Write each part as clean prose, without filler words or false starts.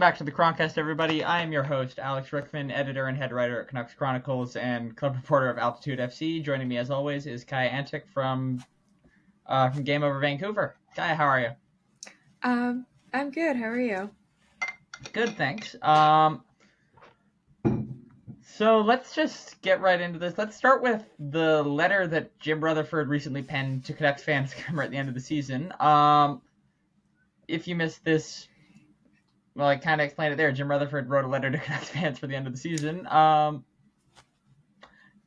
Welcome back to the Chroncast, everybody. I am your host, Alex Rickman, editor and head writer at Canucks Chronicles and club reporter of Altitude FC. Joining me, as always, is Kaja Antic from Game Over Vancouver. Kaja, how are you? I'm good. How are you? Good, thanks. So let's just get right into this. Let's start with the letter that Jim Rutherford recently penned to Canucks fans coming at the end of the season. If you missed this, well, I kind of explained it there. Jim Rutherford wrote a letter to Canucks fans for the end of the season. Kaja,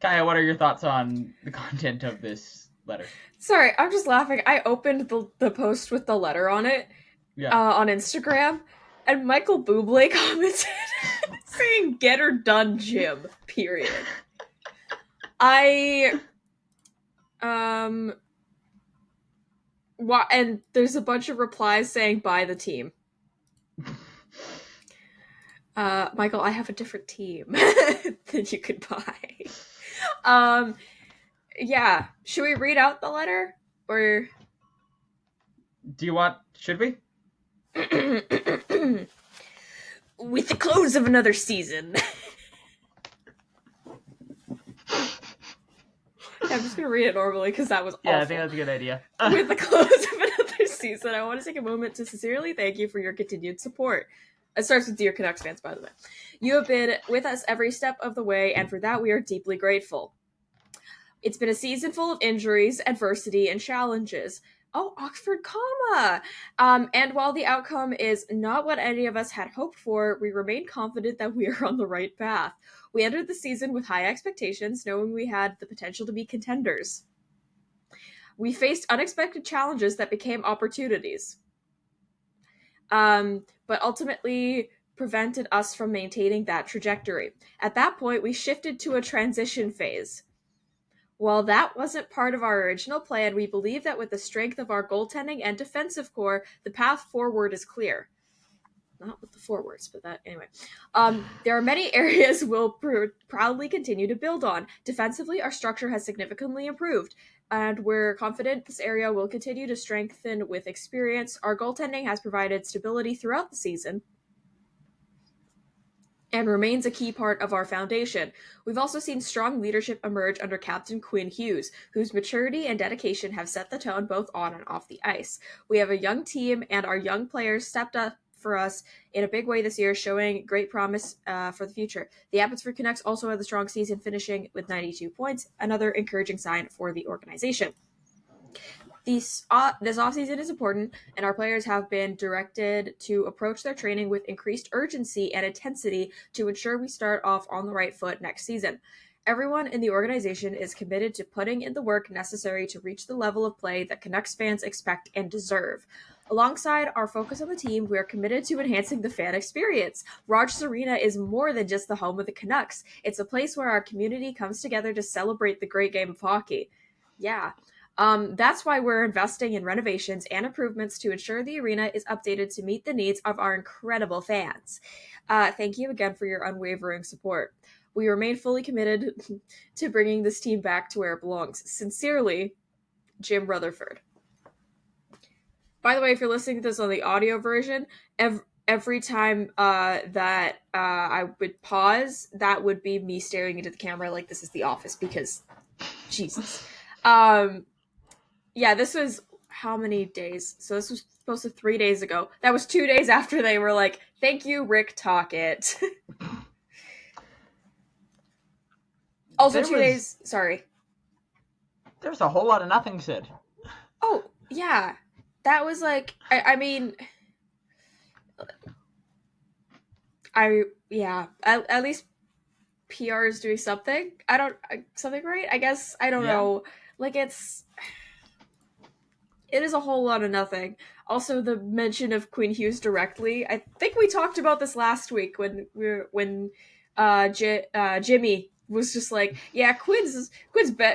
what are your thoughts on the content of this letter? Sorry, I'm just laughing. I opened the post with the letter on it on Instagram, and Michael Bublé commented saying, "Get her done, Jim," period. And there's a bunch of replies saying, "Buy the team." Michael, I have a different team that you could buy. Yeah. Should we read out the letter? Or should we? With the close of another season. I'm just going to read it normally because that was awful. Yeah, I think that's a good idea. With the close of another season, I want to take a moment to sincerely thank you for your continued support. It starts with Dear Canucks fans, by the way. You have been with us every step of the way, and for that we are deeply grateful. It's been a season full of injuries, adversity, and challenges. Oh, Oxford comma! And while the outcome is not what any of us had hoped for, we remain confident that we are on the right path. We entered the season with high expectations, knowing we had the potential to be contenders. We faced unexpected challenges that became opportunities, but ultimately prevented us from maintaining that trajectory. At that point, we shifted to a transition phase. While that wasn't part of our original plan, we believe that with the strength of our goaltending and defensive core, the path forward is clear. Not with the forwards, but that anyway. There are many areas we'll proudly continue to build on. Defensively, our structure has significantly improved, and we're confident this area will continue to strengthen with experience. Our goaltending has provided stability throughout the season and remains a key part of our foundation. We've also seen strong leadership emerge under Captain Quinn Hughes, whose maturity and dedication have set the tone both on and off the ice. We have a young team, and our young players stepped up for us in a big way this year, showing great promise for the future. The Abbotsford Canucks also had a strong season, finishing with 92 points, another encouraging sign for the organization. This offseason is important, and our players have been directed to approach their training with increased urgency and intensity to ensure we start off on the right foot next season. Everyone in the organization is committed to putting in the work necessary to reach the level of play that Canucks fans expect and deserve. Alongside our focus on the team, we are committed to enhancing the fan experience. Rogers Arena is more than just the home of the Canucks. It's a place where our community comes together to celebrate the great game of hockey. Yeah. That's why we're investing in renovations and improvements to ensure the arena is updated to meet the needs of our incredible fans. Thank you again for your unwavering support. We remain fully committed to bringing this team back to where it belongs. Sincerely, Jim Rutherford. By the way, if you're listening to this on the audio version, every time that I would pause, that would be me staring into the camera like this is The Office, because Jesus. Yeah, this was how many days? So this was supposed to 3 days ago. That was 2 days after they were like, "Thank you, Rick Tocchet." Also, 2 days. Sorry. There's a whole lot of nothing said. Oh, yeah. That was like, I mean, at least PR is doing something. Something right? I guess, I don't know. Like, it is a whole lot of nothing. Also, the mention of Quinn Hughes directly. I think we talked about this last week when Jimmy was just like, "Yeah, Quinn's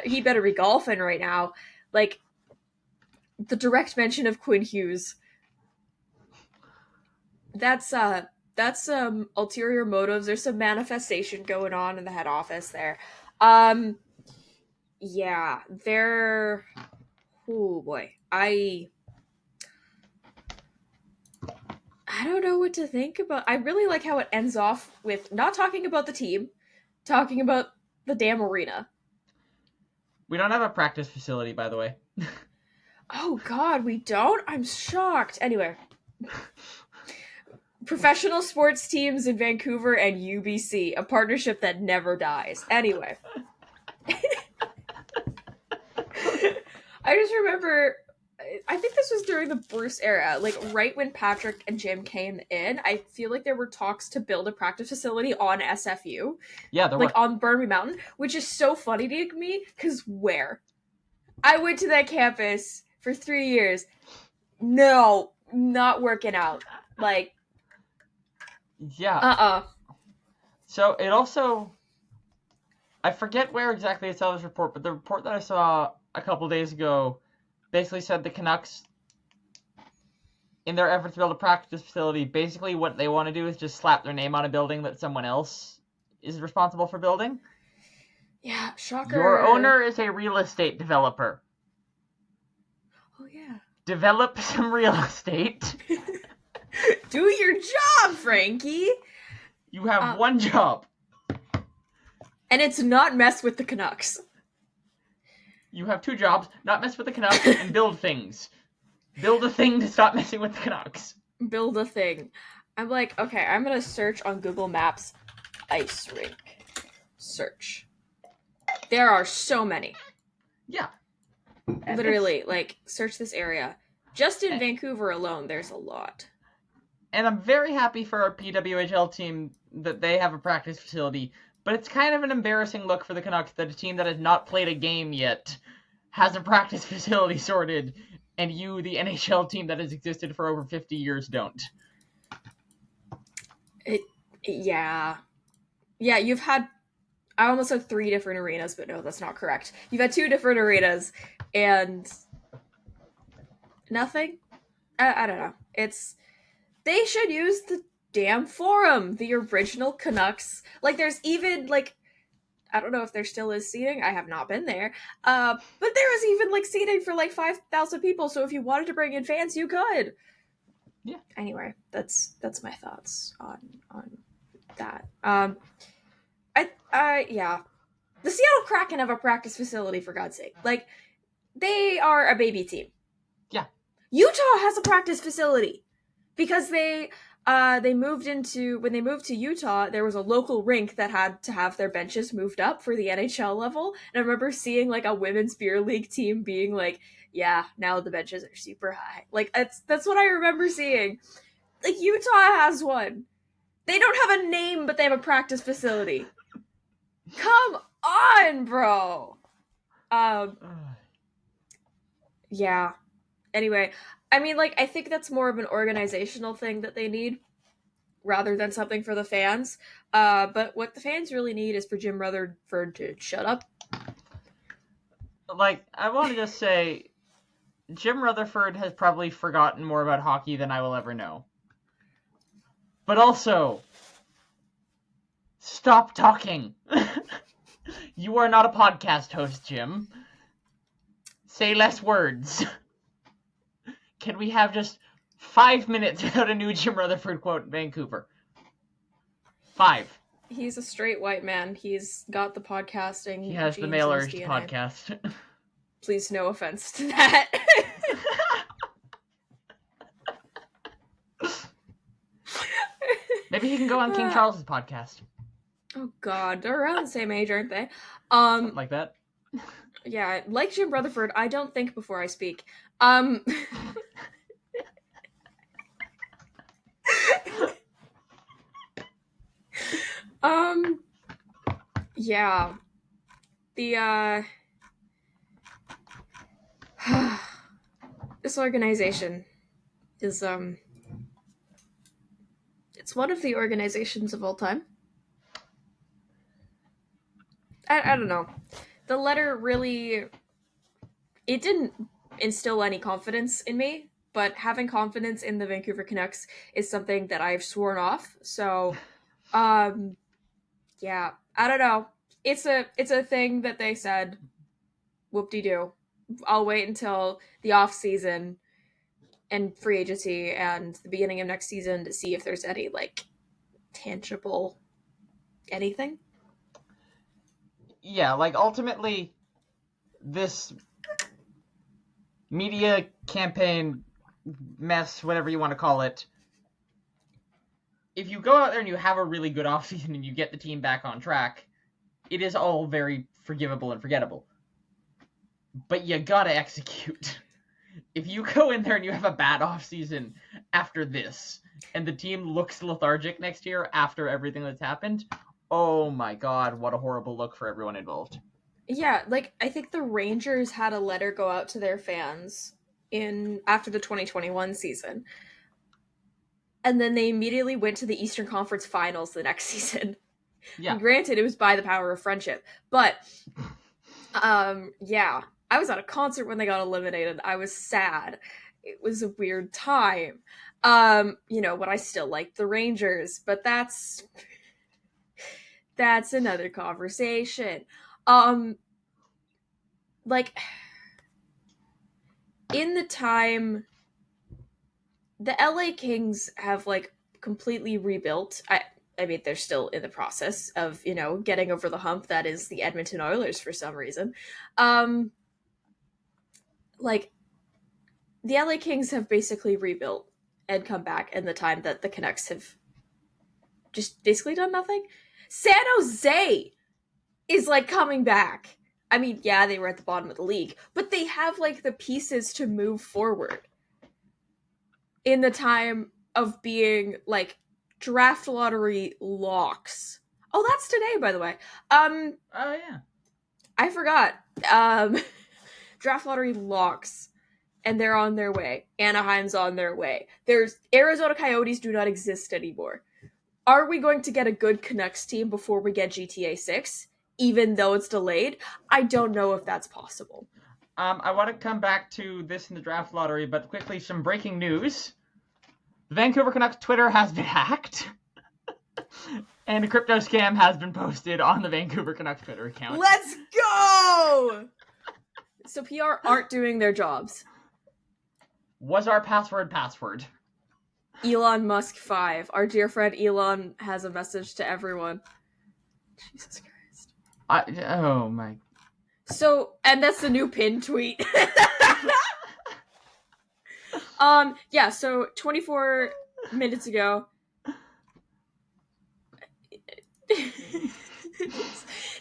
he better be golfing right now." Like, the direct mention of Quinn Hughes. That's ulterior motives. There's some manifestation going on in the head office there. Yeah, they're. Oh boy, I don't know what to think about. I really like how it ends off with not talking about the team, talking about the damn arena. We don't have a practice facility, by the way. Oh god, we don't? I'm shocked. Anyway. Professional sports teams in Vancouver and UBC, a partnership that never dies. Anyway. I just remember, I think this was during the Bruce era, like right when Patrick and Jim came in. I feel like there were talks to build a practice facility on SFU. Yeah, there like were. on Burnaby Mountain, which is so funny to me, because where? I went to that campus for 3 years. No, not working out. Like, yeah. So it also, I forget where exactly I saw this report, but the report that I saw a couple days ago basically said the Canucks, in their effort to build a practice facility, basically what they want to do is just slap their name on a building that someone else is responsible for building. Yeah, shocker. Your owner is a real estate developer. Oh, yeah. Develop some real estate. Do your job, Frankie! You have one job. And it's not mess with the Canucks. You have 2 jobs, not mess with the Canucks, and build things. Build a thing to stop messing with the Canucks. Build a thing. I'm like, okay, I'm gonna search on Google Maps ice rink. Search. There are so many. Yeah. Literally, like, search this area. Just in Vancouver alone, there's a lot. And I'm very happy for our PWHL team that they have a practice facility, but it's kind of an embarrassing look for the Canucks that a team that has not played a game yet has a practice facility sorted, and you, the NHL team that has existed for over 50 years, don't. Yeah, you've had, I almost said 3 different arenas, but no, that's not correct. You've had 2 different arenas, and nothing? I don't know. They should use the damn forum, the original Canucks. Like, there's even, like, I don't know if there still is seating. I have not been there. But there was even, like, seating for, like, 5,000 people, so if you wanted to bring in fans, you could. Yeah. Anyway, that's my thoughts on that. Yeah. The Seattle Kraken have a practice facility, for God's sake. Like, they are a baby team. Yeah. Utah has a practice facility because when they moved to Utah, there was a local rink that had to have their benches moved up for the NHL level. And I remember seeing, like, a women's beer league team being like, yeah, now the benches are super high. Like, that's what I remember seeing. Like, Utah has one. They don't have a name, but they have a practice facility. Come on, bro. Yeah. Anyway, I mean, like, I think that's more of an organizational thing that they need rather than something for the fans. But what the fans really need is for Jim Rutherford to shut up. Like, I want to just say, Jim Rutherford has probably forgotten more about hockey than I will ever know. But also, stop talking. You are not a podcast host, Jim. Say less words. Can we have just 5 minutes without a new Jim Rutherford quote in Vancouver? 5. He's a straight white man. He's got the podcasting. He has the male urge to podcast. Please, no offense to that. Maybe he can go on King Charles's podcast. Oh God, they're around the same age, aren't they? Something like that. Yeah, like Jim Rutherford, I don't think before I speak. Yeah. The this organization is it's one of the organizations of all time. I don't know. The letter really, it didn't instill any confidence in me, but having confidence in the Vancouver Canucks is something that I've sworn off. So, yeah, I don't know. It's a thing that they said. Whoop-de-doo. I'll wait until the off season and free agency and the beginning of next season to see if there's any, like, tangible anything. Yeah, like, ultimately, this media campaign mess, whatever you want to call it, if you go out there and you have a really good offseason and you get the team back on track, it is all very forgivable and forgettable. But you gotta execute. If you go in there and you have a bad offseason after this, and the team looks lethargic next year after everything that's happened, oh my god, what a horrible look for everyone involved. Yeah, like, I think the Rangers had a letter go out to their fans after the 2021 season. And then they immediately went to the Eastern Conference Finals the next season. Yeah. And granted, it was by the power of friendship. But, yeah. I was at a concert when they got eliminated. I was sad. It was a weird time. But I still liked the Rangers. But that's another conversation. Like, in the time, the LA Kings have, like, completely rebuilt. I mean, they're still in the process of, getting over the hump that is the Edmonton Oilers for some reason. Like, the LA Kings have basically rebuilt and come back in the time that the Canucks have just basically done nothing. San Jose is, like, coming back. I mean, yeah, they were at the bottom of the league, but they have, like, the pieces to move forward in the time of being, like, draft lottery locks. Oh, that's today, by the way. Oh, yeah. I forgot. Draft lottery locks, and they're on their way. Anaheim's on their way. There's Arizona Coyotes do not exist anymore. Are we going to get a good Canucks team before we get GTA 6? Even though it's delayed? I don't know if that's possible. I want to come back to this in the draft lottery, but quickly, some breaking news. The Vancouver Canucks Twitter has been hacked. And a crypto scam has been posted on the Vancouver Canucks Twitter account. Let's go! So PR aren't doing their jobs. Was our password? Elon Musk 5. Our dear friend Elon has a message to everyone. Jesus Christ. Oh my. So, and that's the new pin tweet. Yeah, so 24 minutes ago.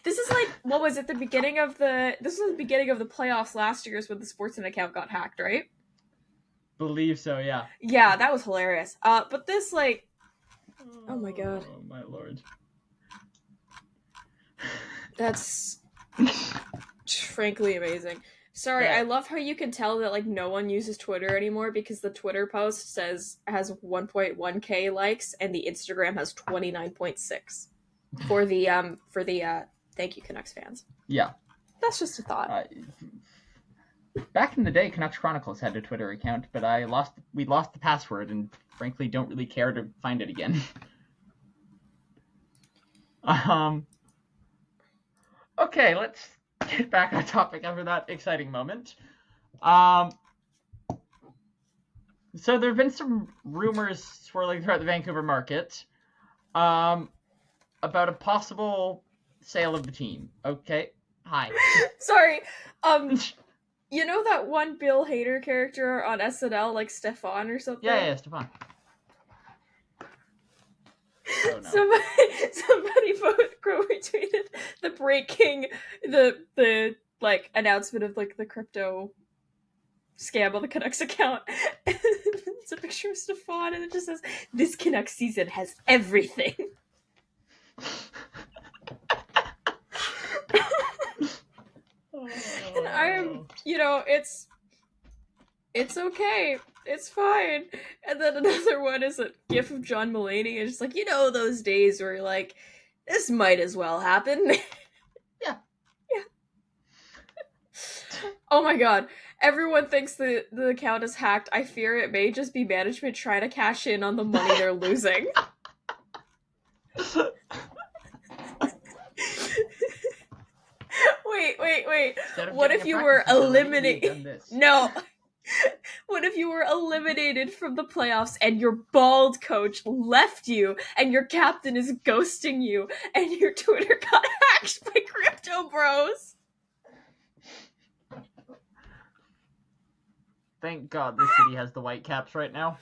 This is like, what was it, this was the beginning of the playoffs last year is when the Sportsnet account got hacked, right? Believe so, yeah. Yeah, that was hilarious. But this, like, oh my god. Oh my lord. That's frankly amazing. Sorry, Yeah. I love how you can tell that, like, no one uses Twitter anymore because the Twitter post has 1.1k likes and the Instagram has 29.6 for the thank you Canucks fans. Yeah. That's just a thought. Back in the day, Canucks Chronicles had a Twitter account, but we lost the password and frankly don't really care to find it again. Okay, let's get back on topic after that exciting moment. So there have been some rumors swirling throughout the Vancouver market about a possible sale of the team. Okay, hi. Sorry, you know that one Bill Hader character on SNL, like Stefan or something? Yeah, Stefan. Oh, no. Somebody retweeted the breaking the like announcement of like the crypto scam on the Canucks account. It's a picture of Stefan and it just says, "This Canucks season has everything." And I'm, it's okay. It's fine. And then another one is a gif of John Mulaney, and just like, those days where you're like, this might as well happen. Yeah. Oh my god. Everyone thinks the account is hacked. I fear it may just be management trying to cash in on the money they're losing. Wait. What if you were eliminating... No. What if you were eliminated from the playoffs and your bald coach left you and your captain is ghosting you and your Twitter got hacked by Crypto Bros? Thank God this city has the Whitecaps right now.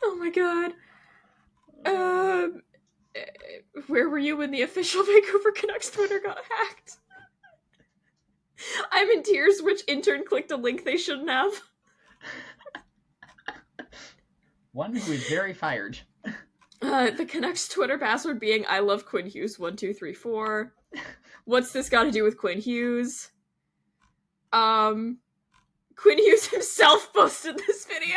Oh my god. Where were you when the official Vancouver Canucks Twitter got hacked? I'm in tears. Which intern clicked a link they shouldn't have? One who is very fired. The Canucks Twitter password being I love Quinn Hughes 1234. What's this got to do with Quinn Hughes? Quinn Hughes himself posted this video.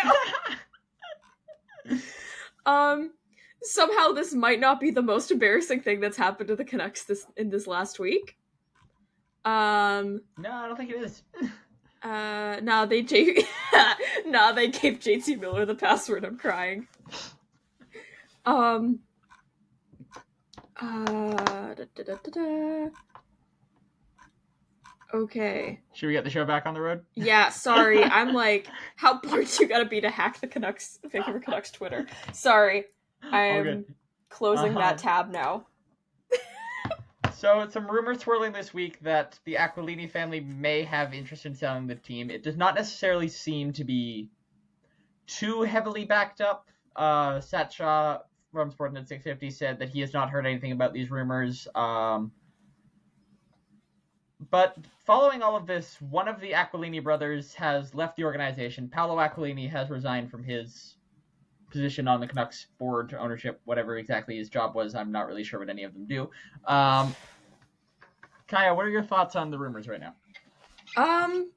Somehow this might not be the most embarrassing thing that's happened to the Canucks this last week. No, I don't think it is. They gave JT Miller the password. I'm crying. Okay. Should we get the show back on the road? Yeah, sorry. I'm like, how bored you gotta be to hack the Vancouver Canucks Twitter? Sorry. I'm closing that tab now. So, some rumors swirling this week that the Aquilini family may have interest in selling the team. It does not necessarily seem to be too heavily backed up. Satcha from Sportsnet 650 said that he has not heard anything about these rumors. But following all of this, one of the Aquilini brothers has left the organization. Paolo Aquilini has resigned from his position on the Canucks board, ownership, whatever exactly his job was. I'm not really sure what any of them do. Kaja, what are your thoughts on the rumors right now? I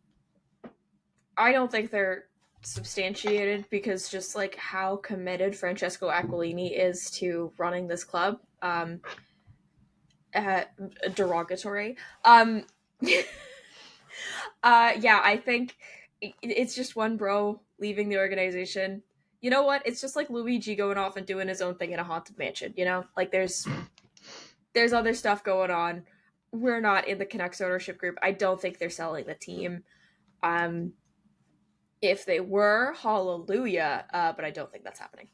don't think they're substantiated because just like how committed Francesco Aquilini is to running this club, derogatory. Yeah, I think it's just one bro leaving the organization. You know what? It's just like Luigi going off and doing his own thing in a haunted mansion, you know? Like there's other stuff going on. We're not in the Canucks ownership group. I don't think they're selling the team. If they were, hallelujah, but I don't think that's happening.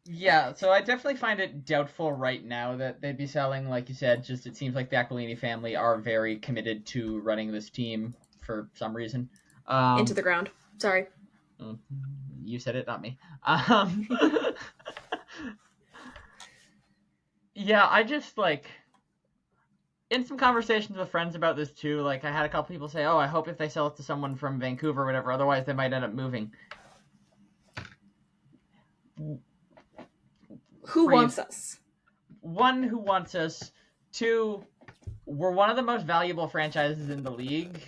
Yeah, so I definitely find it doubtful right now that they'd be selling, like you said. Just it seems like the Aquilini family are very committed to running this team for some reason. Into the ground. Sorry. You said it, not me. Yeah, I just, like, in some conversations with friends about this too, like, I had a couple people say, oh, I hope if they sell it to someone from Vancouver or whatever, otherwise they might end up moving. Who wants us? One, who wants us. Two, we're one of the most valuable franchises in the league.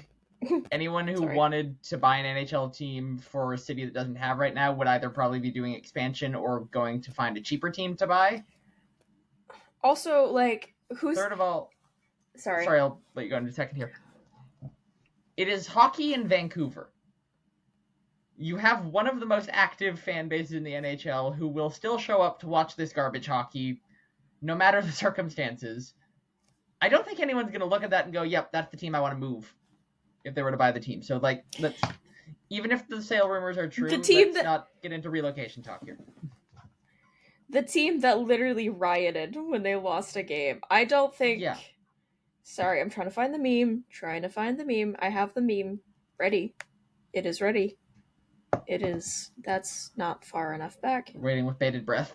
Anyone who wanted to buy an NHL team for a city that doesn't have right now would either probably be doing expansion or going to find a cheaper team to buy. Also, like, who's... Third of all... Sorry, I'll let you go in a second here. It is hockey in Vancouver. You have one of the most active fan bases in the NHL who will still show up to watch this garbage hockey, no matter the circumstances. I don't think anyone's going to look at that and go, yep, that's the team I want to move, if they were to buy the team. So, like, let's, even if the sale rumors are true, let's not get into relocation talk here. The team that literally rioted when they lost a game. I don't think... Yeah. Sorry, I'm trying to find the meme. I have the meme. Ready. It is ready. It is... That's not far enough back. Waiting with bated breath.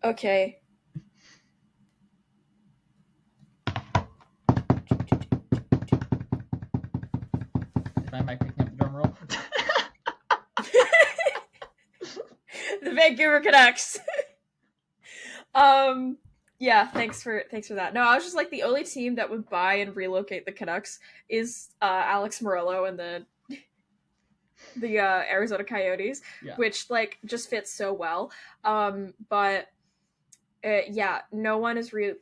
Okay. Is my mic picking up the drum roll? The Vancouver Canucks. Yeah, thanks for that. No, I was just like, the only team that would buy and relocate the Canucks is Alex Murillo and the Arizona Coyotes, yeah. Which like just fits so well. But yeah, no one is the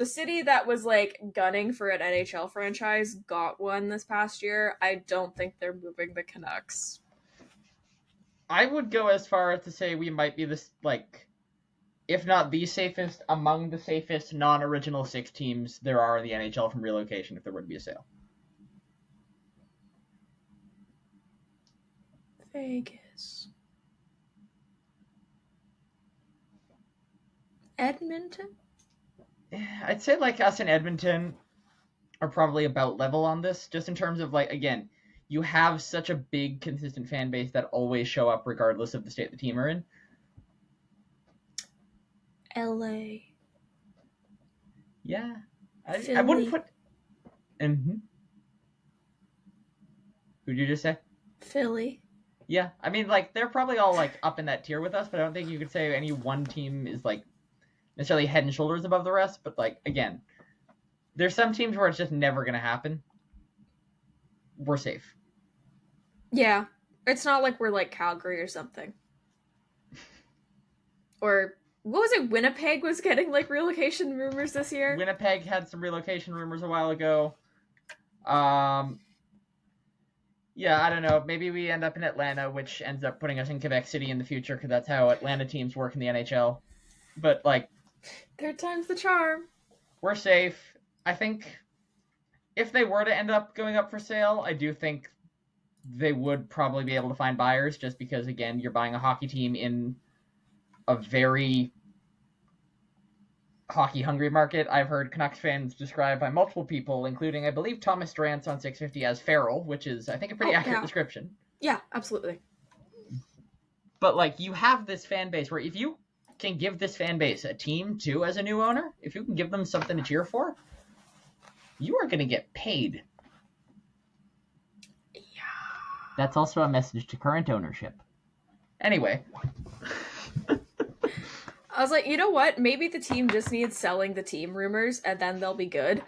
city that was like gunning for an NHL franchise got one this past year. I don't think they're moving the Canucks. I would go as far as to say we might be this, like, if not the safest, among the safest non-original 6 teams there are in the NHL from relocation if there were to be a sale. Vegas. Edmonton? I'd say like us in Edmonton are probably about level on this, just in terms of like, again, you have such a big consistent fan base that always show up regardless of the state the team are in. LA. Yeah. I wouldn't put... Mm-hmm. Who'd you just say? Philly. Yeah, I mean, like, they're probably all, like, up in that tier with us, but I don't think you could say any one team is, like, necessarily head and shoulders above the rest, but, like, again, there's some teams where it's just never going to happen. We're safe. Yeah. It's not like we're, like, Calgary or something. Or, what was it? Winnipeg was getting, like, relocation rumors this year? Winnipeg had some relocation rumors a while ago. Yeah, I don't know. Maybe we end up in Atlanta, which ends up putting us in Quebec City in the future, because that's how Atlanta teams work in the NHL. But, like... Third time's the charm. We're safe. I think if they were to end up going up for sale, I do think they would probably be able to find buyers, just because, again, you're buying a hockey team in a very hockey-hungry market. I've heard Canucks fans described by multiple people, including, I believe, Thomas Drance on 650 as feral, which is, I think, a pretty accurate description. Yeah, absolutely. But, like, you have this fan base where if you can give this fan base a team, too, as a new owner, if you can give them something to cheer for, you are going to get paid. Yeah. That's also a message to current ownership. Anyway... I was like, you know what? Maybe the team just needs selling the team rumors, and then they'll be good.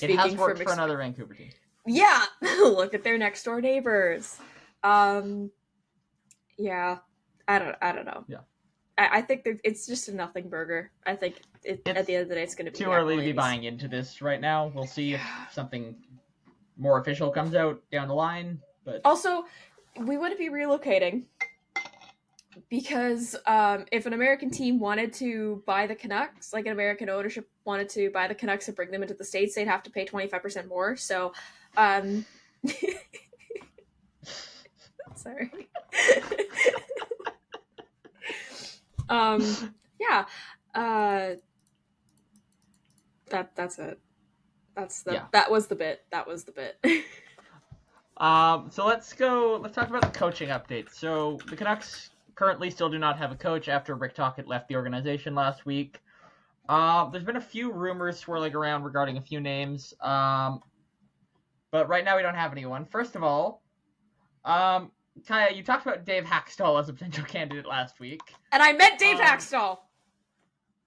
It has worked for another Vancouver team. Yeah, look at their next door neighbors. Yeah, I don't know. Yeah, I think it's just a nothing burger. I think at the end of the day, it's going to be too early to be buying into this right now. We'll see if something more official comes out down the line. But also, we wouldn't be relocating. Because if an American team wanted to buy the Canucks, like an American ownership wanted to buy the Canucks and bring them into the States, they'd have to pay 25% more. So, sorry. Yeah. That's it. That was the bit. So let's talk about the coaching updates. So the Canucks currently still do not have a coach after Rick Tocchet left the organization last week. There's been a few rumors swirling around regarding a few names, but right now we don't have anyone. First of all, Kaja, you talked about Dave Hackstall as a potential candidate last week. And I met Dave Hackstall.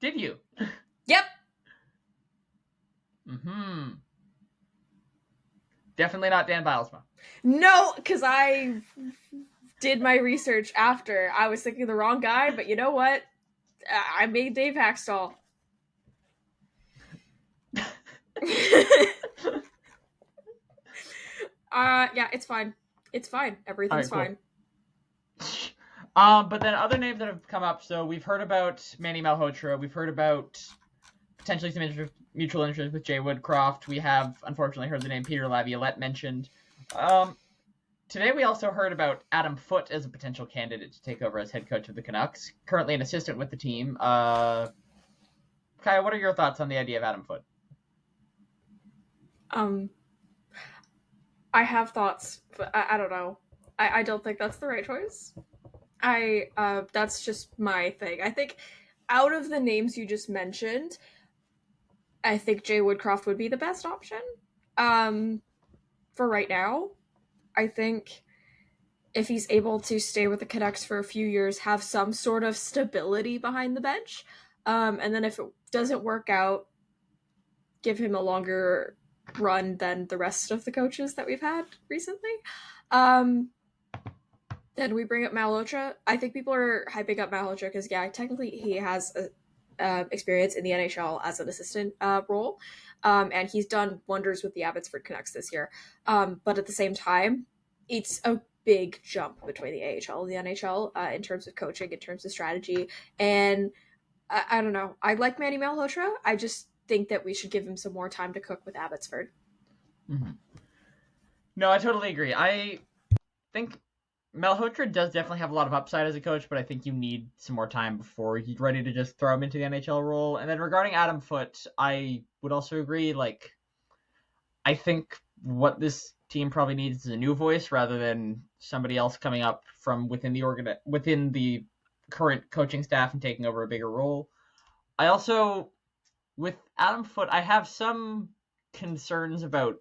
Did you? Yep. Mm-hmm. Definitely not Dan Bilesma. No, because I did my research after. I was thinking the wrong guy, but you know what? I made Dave Hackstall. Yeah, it's fine. It's fine. Everything's fine. But then other names that have come up. So we've heard about Manny Malhotra. We've heard about potentially some mutual interest with Jay Woodcroft. We have, unfortunately, heard the name Peter Laviolette mentioned. Today we also heard about Adam Foote as a potential candidate to take over as head coach of the Canucks, currently an assistant with the team. Kaja, what are your thoughts on the idea of Adam Foote? I have thoughts, but I don't know. I don't think that's the right choice. That's just my thing. I think out of the names you just mentioned, I think Jay Woodcroft would be the best option. For right now, I think if he's able to stay with the Canucks for a few years, have some sort of stability behind the bench, and then if it doesn't work out, give him a longer run than the rest of the coaches that we've had recently. Then we bring up Malhotra. I think people are hyping up Malhotra because, yeah, technically he has experience in the NHL as an assistant role, and he's done wonders with the Abbotsford Canucks this year. But at the same time, it's a big jump between the AHL and the NHL in terms of coaching, in terms of strategy, and I don't know. I like Manny Malhotra. I just think that we should give him some more time to cook with Abbotsford. Mm-hmm. No, I totally agree. think Malhotra does definitely have a lot of upside as a coach, but I think you need some more time before he's ready to just throw him into the NHL role. And then regarding Adam Foote, I would also agree. Like, I think what this team probably needs is a new voice rather than somebody else coming up from within the current coaching staff and taking over a bigger role. I also, with Adam Foote, I have some concerns about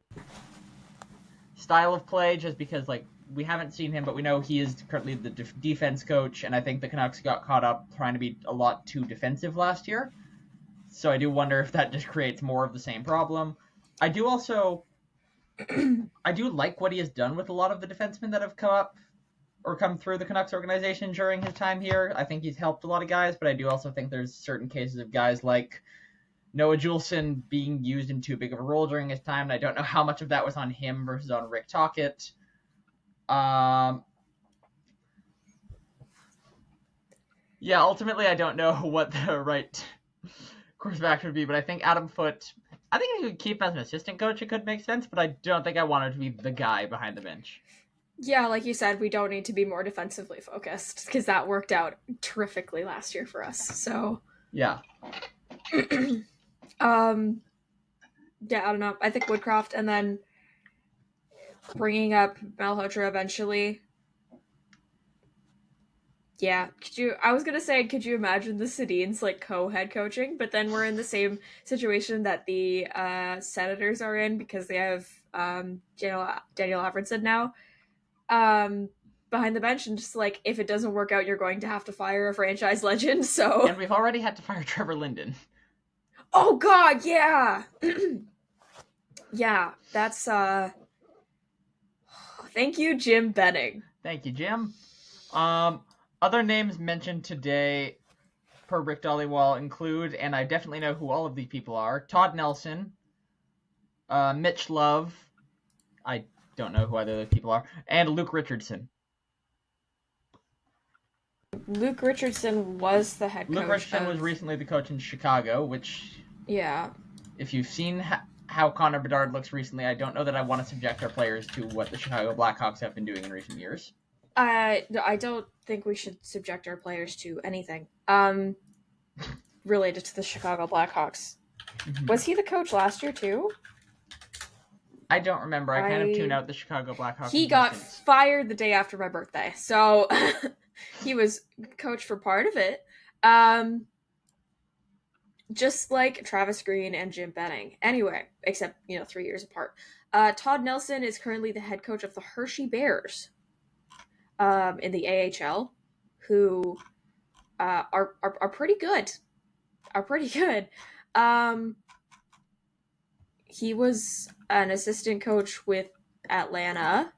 style of play, just because like we haven't seen him, but we know he is currently the defense coach, and I think the Canucks got caught up trying to be a lot too defensive last year. So I do wonder if that just creates more of the same problem. I do like what he has done with a lot of the defensemen that have come through the Canucks organization during his time here. I think he's helped a lot of guys, but I do also think there's certain cases of guys like Noah Juleson being used in too big of a role during his time, and I don't know how much of that was on him versus on Rick Tocchet. Ultimately, I don't know what the right course of action would be, but I think Adam Foote, I think if you could keep as an assistant coach, it could make sense, but I don't think I want him to be the guy behind the bench. Yeah, like you said, we don't need to be more defensively focused, because that worked out terrifically last year for us, so... Yeah. Yeah, I don't know. I think Woodcroft, and then bringing up Malhotra eventually. Yeah, I was gonna say, could you imagine the Sedins like co-head coaching? But then we're in the same situation that the Senators are in, because they have Daniel Alfredson now behind the bench, and just like, if it doesn't work out, you're going to have to fire a franchise legend. So, and we've already had to fire Trevor Linden. Oh God, yeah. Yeah, that's thank you, Jim Benning. Thank you, Jim. Other names mentioned today per Rick Dollywall include, and I definitely know who all of these people are, Todd Nelson, Mitch Love, I don't know who either of those people are, and Luke Richardson. Luke Richardson was the head coach. Luke Richardson was recently the coach in Chicago, which... Yeah. If you've seen how Connor Bedard looks recently, I don't know that I want to subject our players to what the Chicago Blackhawks have been doing in recent years. I don't think we should subject our players to anything related to the Chicago Blackhawks. Mm-hmm. Was he the coach last year too? I don't remember. I kind of tuned out the Chicago Blackhawks. He got fired the day after my birthday, so he was coach for part of it. Just like Travis Green and Jim Benning. Anyway, except, 3 years apart. Todd Nelson is currently the head coach of the Hershey Bears in the AHL, who are pretty good. He was an assistant coach with Atlanta.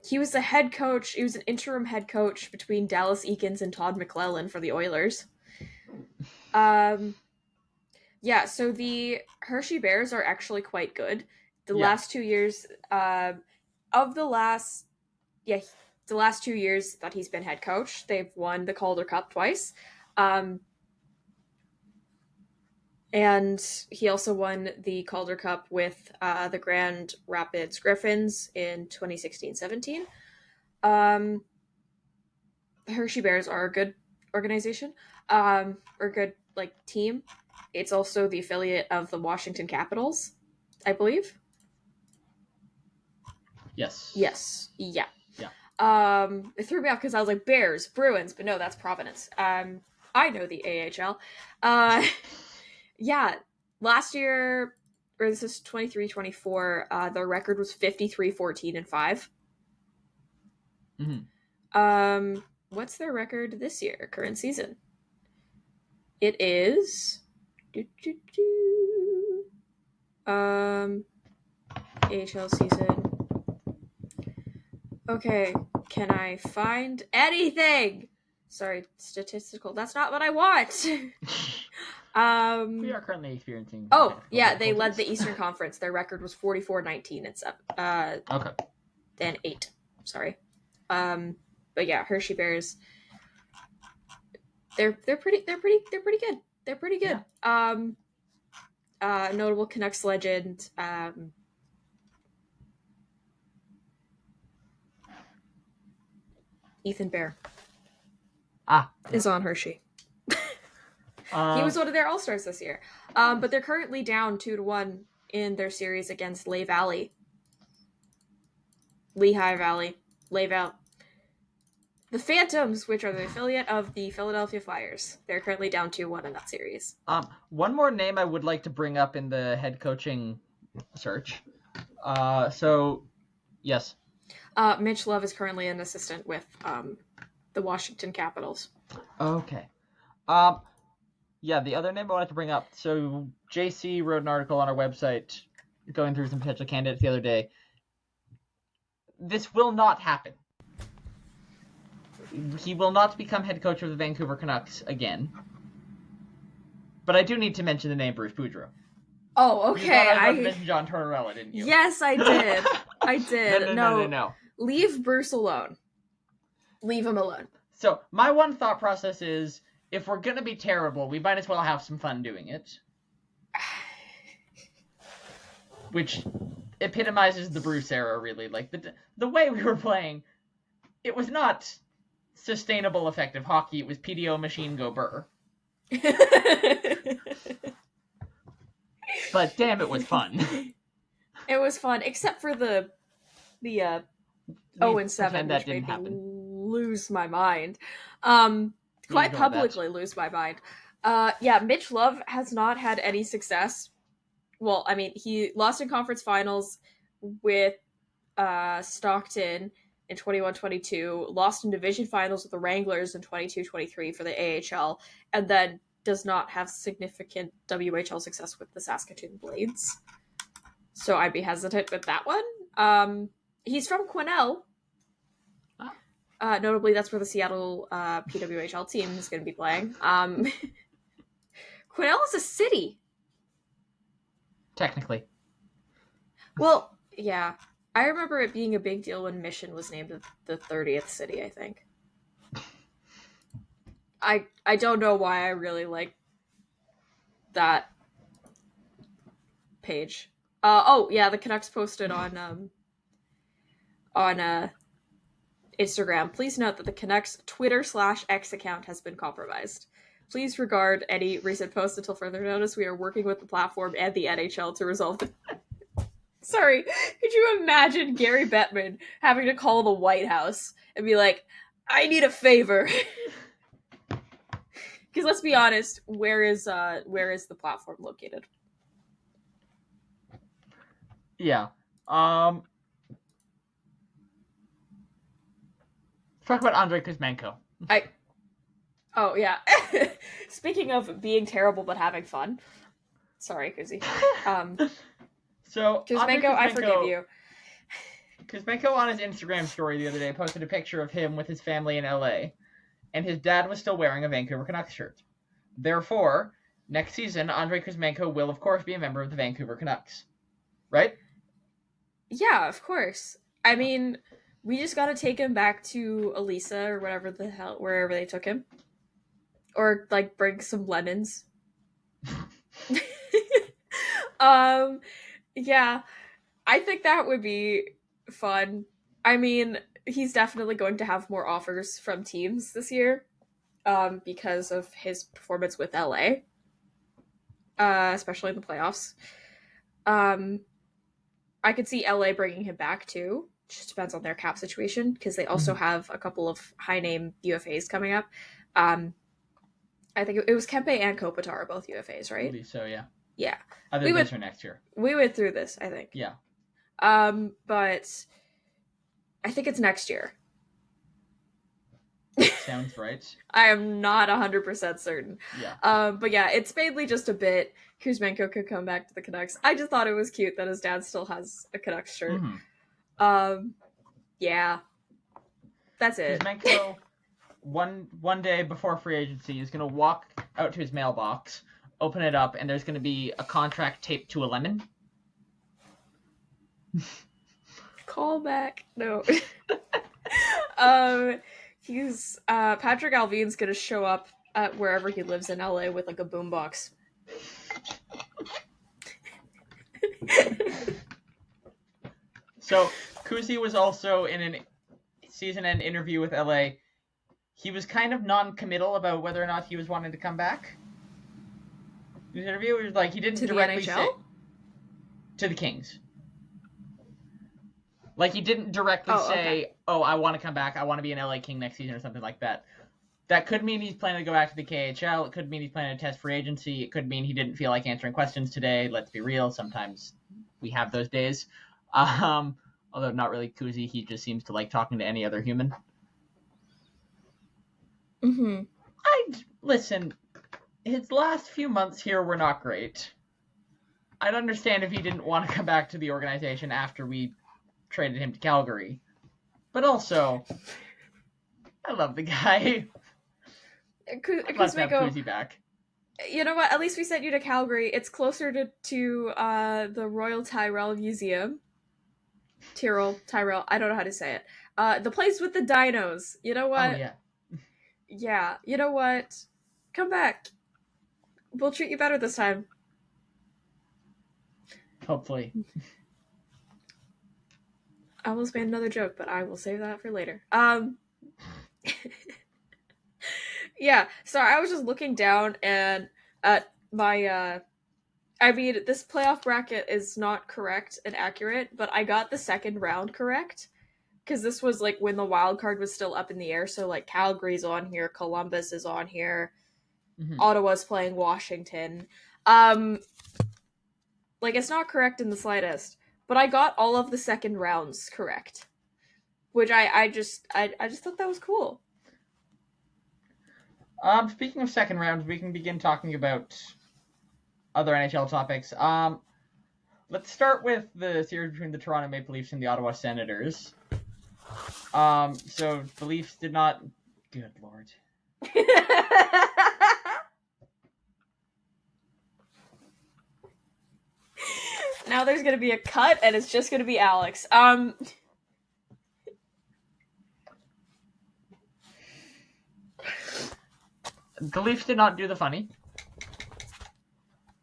He was the head coach. He was an interim head coach between Dallas Eakins and Todd McClellan for the Oilers. Yeah, so the Hershey Bears are actually quite good. The last 2 years, the last 2 years that he's been head coach, they've won the Calder Cup twice. And he also won the Calder Cup with the Grand Rapids Griffins in 2016-17. The Hershey Bears are a good organization, or a good team. It's also the affiliate of the Washington Capitals, I believe. Yes. Yeah. It threw me off because I was like Bears, Bruins, but no, that's Providence. I know the AHL. Yeah, last year, or this is 23-24, the record was 53-14-5. Mm-hmm. What's their record this year, current season? It is... AHL season. Okay, can I find anything? Sorry, statistical. That's not what I want. We are currently experiencing... Oh, yeah, they led the Eastern Conference. Their record was 44-19-7. Okay. And 8. Sorry. But yeah, Hershey Bears. They're pretty good. They're pretty good. Yeah. Notable Canucks legend, Ethan Bear Ah. is on Hershey. He was one of their all-stars this year. But they're currently down 2-1 in their series against Lehigh Valley. The Phantoms, which are the affiliate of the Philadelphia Flyers. They're currently down 2-1 in that series. One more name I would like to bring up in the head coaching search. Yes. Mitch Love is currently an assistant with the Washington Capitals. Okay. Yeah, the other name I wanted to bring up. So JC wrote an article on our website going through some potential candidates the other day. This will not happen. He will not become head coach of the Vancouver Canucks again. But I do need to mention the name Bruce Boudreau. Oh, okay. You thought I was about to mention John Tortorella, didn't you? Yes, I did. I did. No. Leave Bruce alone. Leave him alone. So, my one thought process is, if we're going to be terrible, we might as well have some fun doing it. Which epitomizes the Bruce era, really. Like, the way we were playing, it was not sustainable, effective hockey. It was PDO machine go burr. But damn, it was fun. It was fun, except for the 0-7, which made me lose my mind. Quite publicly lose my mind. Mitch Love has not had any success. Well, I mean, he lost in conference finals with Stockton in 21-22, lost in division finals with the Wranglers in 22-23 for the AHL, and then does not have significant WHL success with the Saskatoon Blades. So I'd be hesitant with that one. He's from Quesnel. Notably, that's where the Seattle PWHL team is going to be playing. Quesnel is a city. Technically. Well, yeah. I remember it being a big deal when Mission was named the 30th city, I think. I don't know why I really like that page. The Canucks posted on Instagram. Please note that the Canucks Twitter/X account has been compromised. Please regard any recent posts until further notice. We are working with the platform and the NHL to resolve the... Sorry, could you imagine Gary Bettman having to call the White House and be like, I need a favor? Because let's be honest, where is the platform located? Yeah. Talk about Andrei Kuzmenko. Oh, yeah. Speaking of being terrible but having fun. Sorry, Kuzi. So, Kuzmenko, I forgive you. Kuzmenko on his Instagram story the other day posted a picture of him with his family in LA, and his dad was still wearing a Vancouver Canucks shirt. Therefore, next season, Andrei Kuzmenko will, of course, be a member of the Vancouver Canucks. Right? Yeah, of course. I mean, we just gotta take him back to Elisa or wherever they took him. Or, like, bring some lemons. Yeah, I think that would be fun. I mean, he's definitely going to have more offers from teams this year, because of his performance with LA, especially in the playoffs. I could see LA bringing him back too. Just depends on their cap situation, because they also have a couple of high-name UFAs coming up. I think it was Kempe and Kopitar, both UFAs, right? I believe so, yeah. Yeah. Either this or next year. We went through this, I think. Yeah. But I think it's next year. Sounds right. I am not 100% certain. Yeah. But yeah, it's mainly just a bit. Kuzmenko could come back to the Canucks. I just thought it was cute that his dad still has a Canucks shirt. Mm-hmm. Yeah. That's it. Kuzmenko, one day before free agency, is going to walk out to his mailbox, open it up, and there's going to be a contract taped to a lemon. Call back. No. He's Patrick Alvin's gonna show up at wherever he lives in LA with like a boombox. So Kuzi was also in an season-end interview with LA, he was kind of non-committal about whether or not he was wanting to come back. His interview was like he didn't To directly the NHL? say to the Kings. Like he didn't directly say, "Oh, I want to come back. I want to be an LA King next season" or something like that. That could mean he's planning to go back to the KHL. It could mean he's planning to test free agency. It could mean he didn't feel like answering questions today. Let's be real. Sometimes we have those days. Although not really Kuzi. He just seems to like talking to any other human. Mm-hmm. Listen, his last few months here were not great. I'd understand if he didn't want to come back to the organization after we traded him to Calgary. But also, I love the guy. Let's have Kuzi back. You know what? At least we sent you to Calgary. It's closer to the Royal Tyrrell Museum. Tyrrell. I don't know how to say it. The place with the dinos. You know what? Oh, yeah. Yeah. You know what? Come back. We'll treat you better this time. Hopefully. I almost made another joke, but I will save that for later. Yeah, so I was just looking down and at my this playoff bracket is not correct and accurate, but I got the second round correct because this was like when the wild card was still up in the air. So like Calgary's on here, Columbus is on here, Ottawa's playing Washington. Like it's not correct in the slightest, but I got all of the second rounds correct, which I just thought that was cool. Speaking of second rounds, we can begin talking about other NHL topics. Let's start with the series between the Toronto Maple Leafs and the Ottawa Senators. So the Leafs did not... Good Lord. Now there's going to be a cut, and it's just going to be Alex. The Leafs did not do the funny.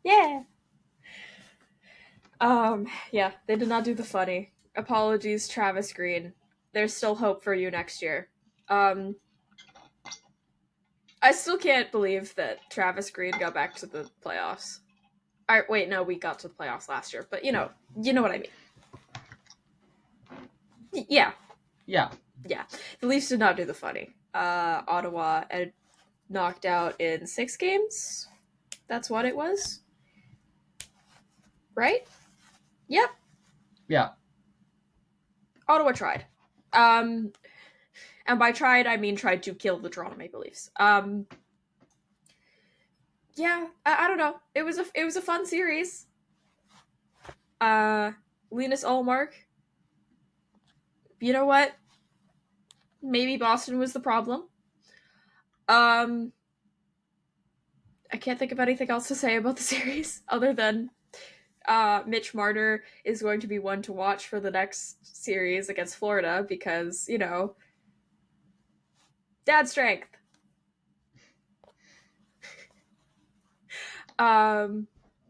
Yeah. Yeah, they did not do the funny. Apologies, Travis Green. There's still hope for you next year. I still can't believe that Travis Green got back to the playoffs. Wait, no, we got to the playoffs last year, but you know what I mean. Yeah. Yeah. Yeah. The Leafs did not do the funny. Ottawa had knocked out in 6 games. That's what it was. Right? Yep. Yeah. Ottawa tried. And by tried, I mean tried to kill the Toronto Maple Leafs. Yeah, I don't know. It was a fun series. Linus Ullmark. You know what? Maybe Boston was the problem. I can't think of anything else to say about the series other than Mitch Marner is going to be one to watch for the next series against Florida because, dad strength. But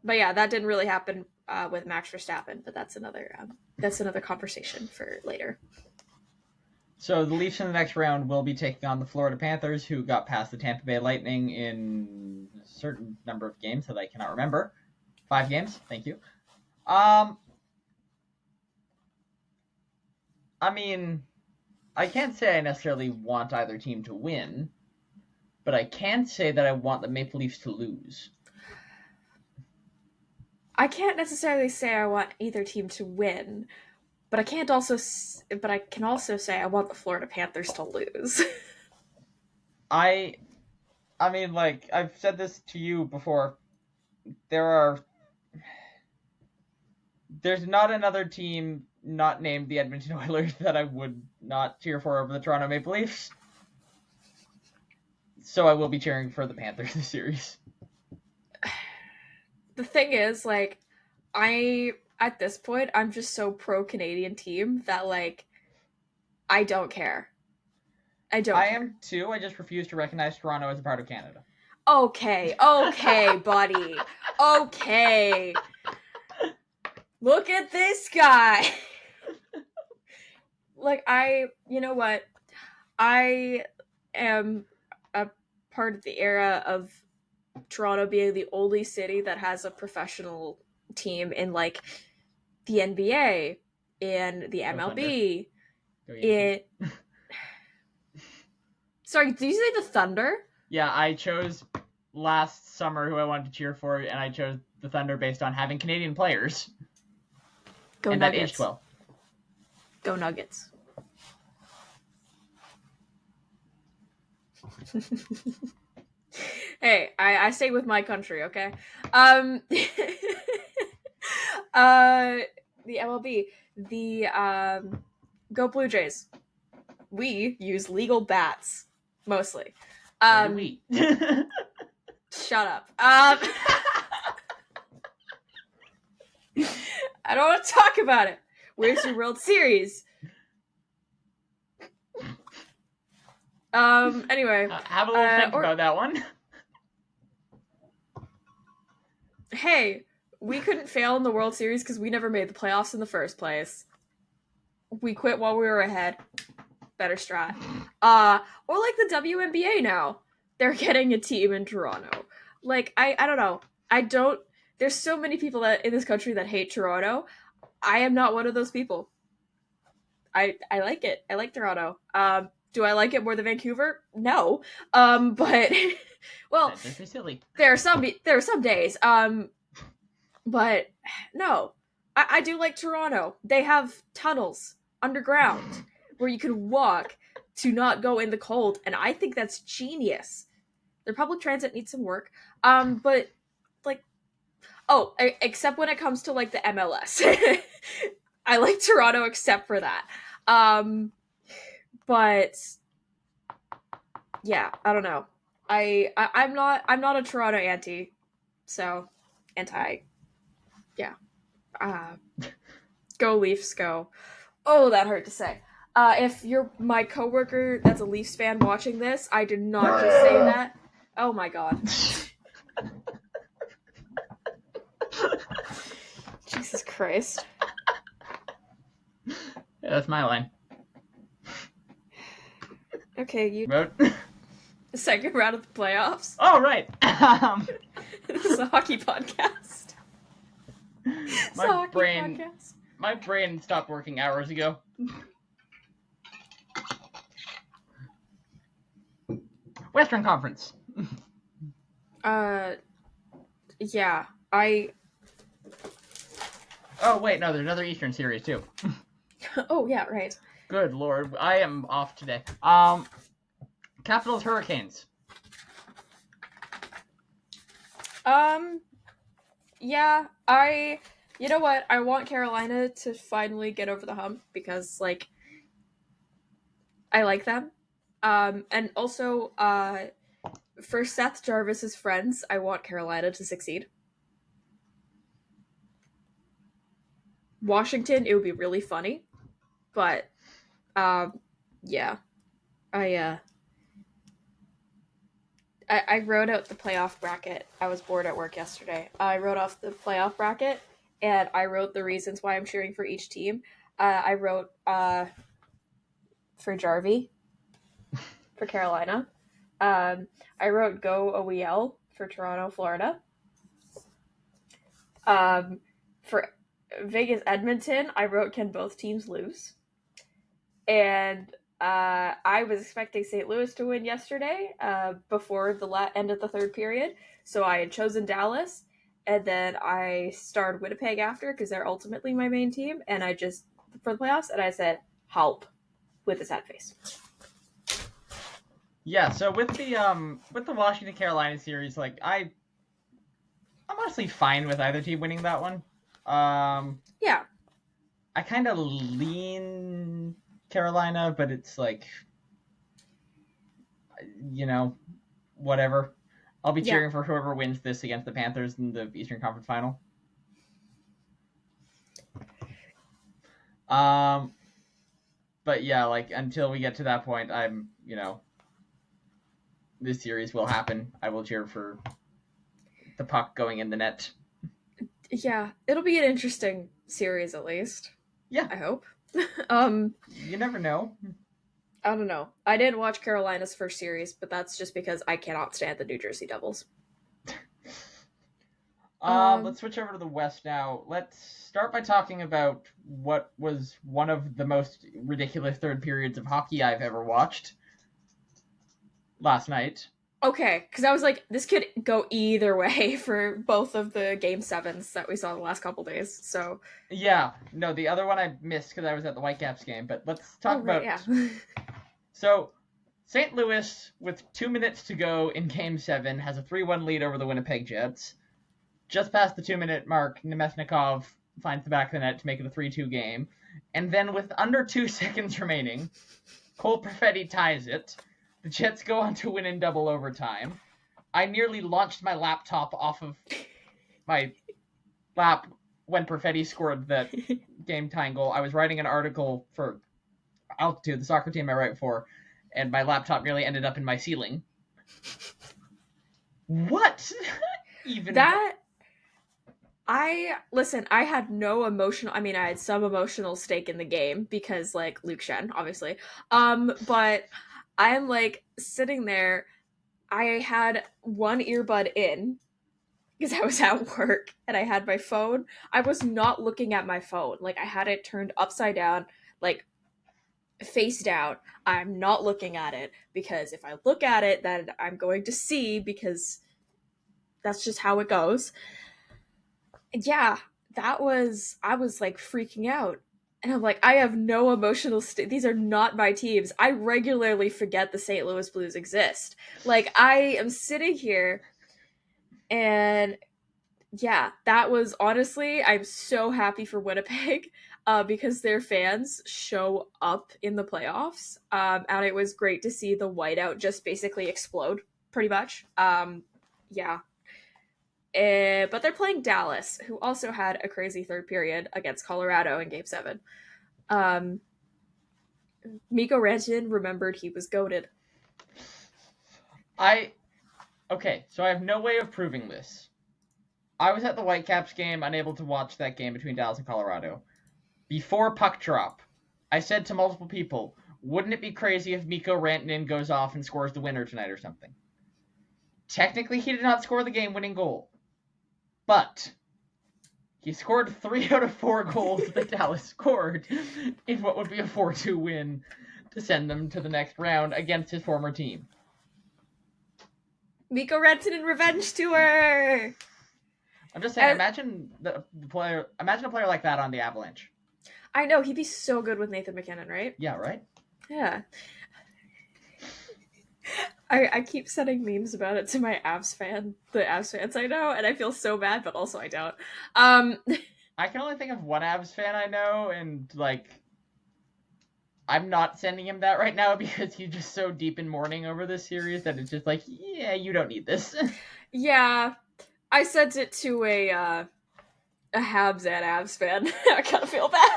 yeah, that didn't really happen with Max Verstappen, but that's another conversation for later. So the Leafs in the next round will be taking on the Florida Panthers, who got past the Tampa Bay Lightning in a certain number of games that I cannot remember. 5 games, thank you. I mean, I can't say I necessarily want either team to win, but I can say that I want the Maple Leafs to lose. I can't necessarily say I want either team to win, but I can also say I want the Florida Panthers to lose. I mean, like, I've said this to you before. There's not another team not named the Edmonton Oilers that I would not cheer for over the Toronto Maple Leafs. So I will be cheering for the Panthers this series. The thing is, like, at this point, I'm just so pro-Canadian team that, like, I don't care. I am too. I just refuse to recognize Toronto as a part of Canada. Okay, buddy. Okay. Look at this guy. like, you know what? I am a part of the era of Toronto being the only city that has a professional team in, like, the NBA and the MLB. Sorry, did you say the Thunder? Yeah, I chose last summer who I wanted to cheer for, and I chose the Thunder based on having Canadian players. Go and Nuggets. That aged well. Go Nuggets. Hey, I stay with my country, okay? The MLB, Go Blue Jays. We use legal bats, mostly. We. Shut up. I don't want to talk about it. Where's your World Series? Anyway. Have a little think about that one. Hey, we couldn't fail in the World Series because we never made the playoffs in the first place. We quit while we were ahead. Better strat. Or like the WNBA now. They're getting a team in Toronto. Like, I don't know. There's so many people in this country that hate Toronto. I am not one of those people. I like it. I like Toronto. Do I like it more than Vancouver? No. But well, that's silly. there are some days. But no. I do like Toronto. They have tunnels underground where you can walk to not go in the cold, and I think that's genius. Their public transit needs some work. But like, except when it comes to like the MLS. I like Toronto except for that. But yeah, I don't know. I'm not a Toronto anti. So yeah. Go Leafs, go. Oh, that hurt to say. If you're my coworker that's a Leafs fan watching this, I did not just say that. Oh my god. Jesus Christ. Yeah, that's my line. Okay, you... Vote. The second round of the playoffs. Oh, right. This is a hockey podcast. My brain stopped working hours ago. Western Conference. Yeah, Oh, wait, no, there's another Eastern series, too. Oh, yeah, right. Good lord, I am off today. Capitals Hurricanes. Yeah, you know what? I want Carolina to finally get over the hump because, like, I like them. And also, for Seth Jarvis's friends, I want Carolina to succeed. Washington, it would be really funny, but, yeah. I wrote out the playoff bracket. I was bored at work yesterday. I wrote off the playoff bracket, and I wrote the reasons why I'm cheering for each team. I wrote, for Jarvie, for Carolina. I wrote Go OEL for Toronto, Florida. For Vegas, Edmonton, I wrote Can both teams lose? And I was expecting St. Louis to win yesterday before the end of the third period. So I had chosen Dallas, and then I starred Winnipeg after because they're ultimately my main team. And I just, for the playoffs, and I said, help, with a sad face. Yeah, so with the Washington Carolina series, like I'm honestly fine with either team winning that one. Yeah. I kind of lean Carolina, but it's like, you know, whatever. I'll be cheering for whoever wins this against the Panthers in the Eastern Conference Final. But yeah, like until we get to that point, this series will happen. I will cheer for the puck going in the net. Yeah, it'll be an interesting series at least. Yeah. I hope. You never know. I don't know. I didn't watch Carolina's first series, but that's just because I cannot stand the New Jersey Devils. Let's switch over to the West now. Let's start by talking about what was one of the most ridiculous third periods of hockey I've ever watched last night. Okay, because I was like, this could go either way for both of the Game 7s that we saw the last couple days, so... Yeah, no, the other one I missed because I was at the Whitecaps game, but let's talk about... Yeah. So, St. Louis, with 2 minutes to go in Game 7, has a 3-1 lead over the Winnipeg Jets. Just past the 2-minute mark, Nemesnikov finds the back of the net to make it a 3-2 game. And then with under 2 seconds remaining, Cole Perfetti ties it. The Jets go on to win in double overtime. I nearly launched my laptop off of my lap when Perfetti scored that game-tying goal. I was writing an article for Altitude, the soccer team I write for, and my laptop nearly ended up in my ceiling. What? Even that... I had no emotional... I mean, I had some emotional stake in the game because, like, Luke Shen, obviously. But... I'm like sitting there. I had one earbud in because I was at work and I had my phone. I was not looking at my phone. Like I had it turned upside down, like face down. I'm not looking at it because if I look at it, then I'm going to see because that's just how it goes. Yeah, I was like freaking out. And I'm like, I have no emotional these are not my teams. I regularly forget the St. Louis Blues exist. Like, I am sitting here, and yeah, that was honestly, I'm so happy for Winnipeg because their fans show up in the playoffs. And it was great to see the whiteout just basically explode, pretty much. Yeah. But they're playing Dallas, who also had a crazy third period against Colorado in Game 7. Mikko Rantanen remembered he was goated. Okay, so I have no way of proving this. I was at the Whitecaps game, unable to watch that game between Dallas and Colorado. Before puck drop, I said to multiple people, wouldn't it be crazy if Mikko Rantanen goes off and scores the winner tonight or something? Technically, he did not score the game-winning goal. But he scored 3 out of 4 goals that Dallas scored in what would be a 4-2 win to send them to the next round against his former team. Mikko Rantanen revenge tour! I'm just saying, imagine a player like that on the Avalanche. I know, he'd be so good with Nathan McKinnon, right? Yeah, right? Yeah. I keep sending memes about it to the Avs fans I know, and I feel so bad, but also I don't. I can only think of one Avs fan I know, and, like, I'm not sending him that right now because he's just so deep in mourning over this series that it's just like, yeah, you don't need this. Yeah, I sent it to a Habs and Avs fan. I kind of feel bad.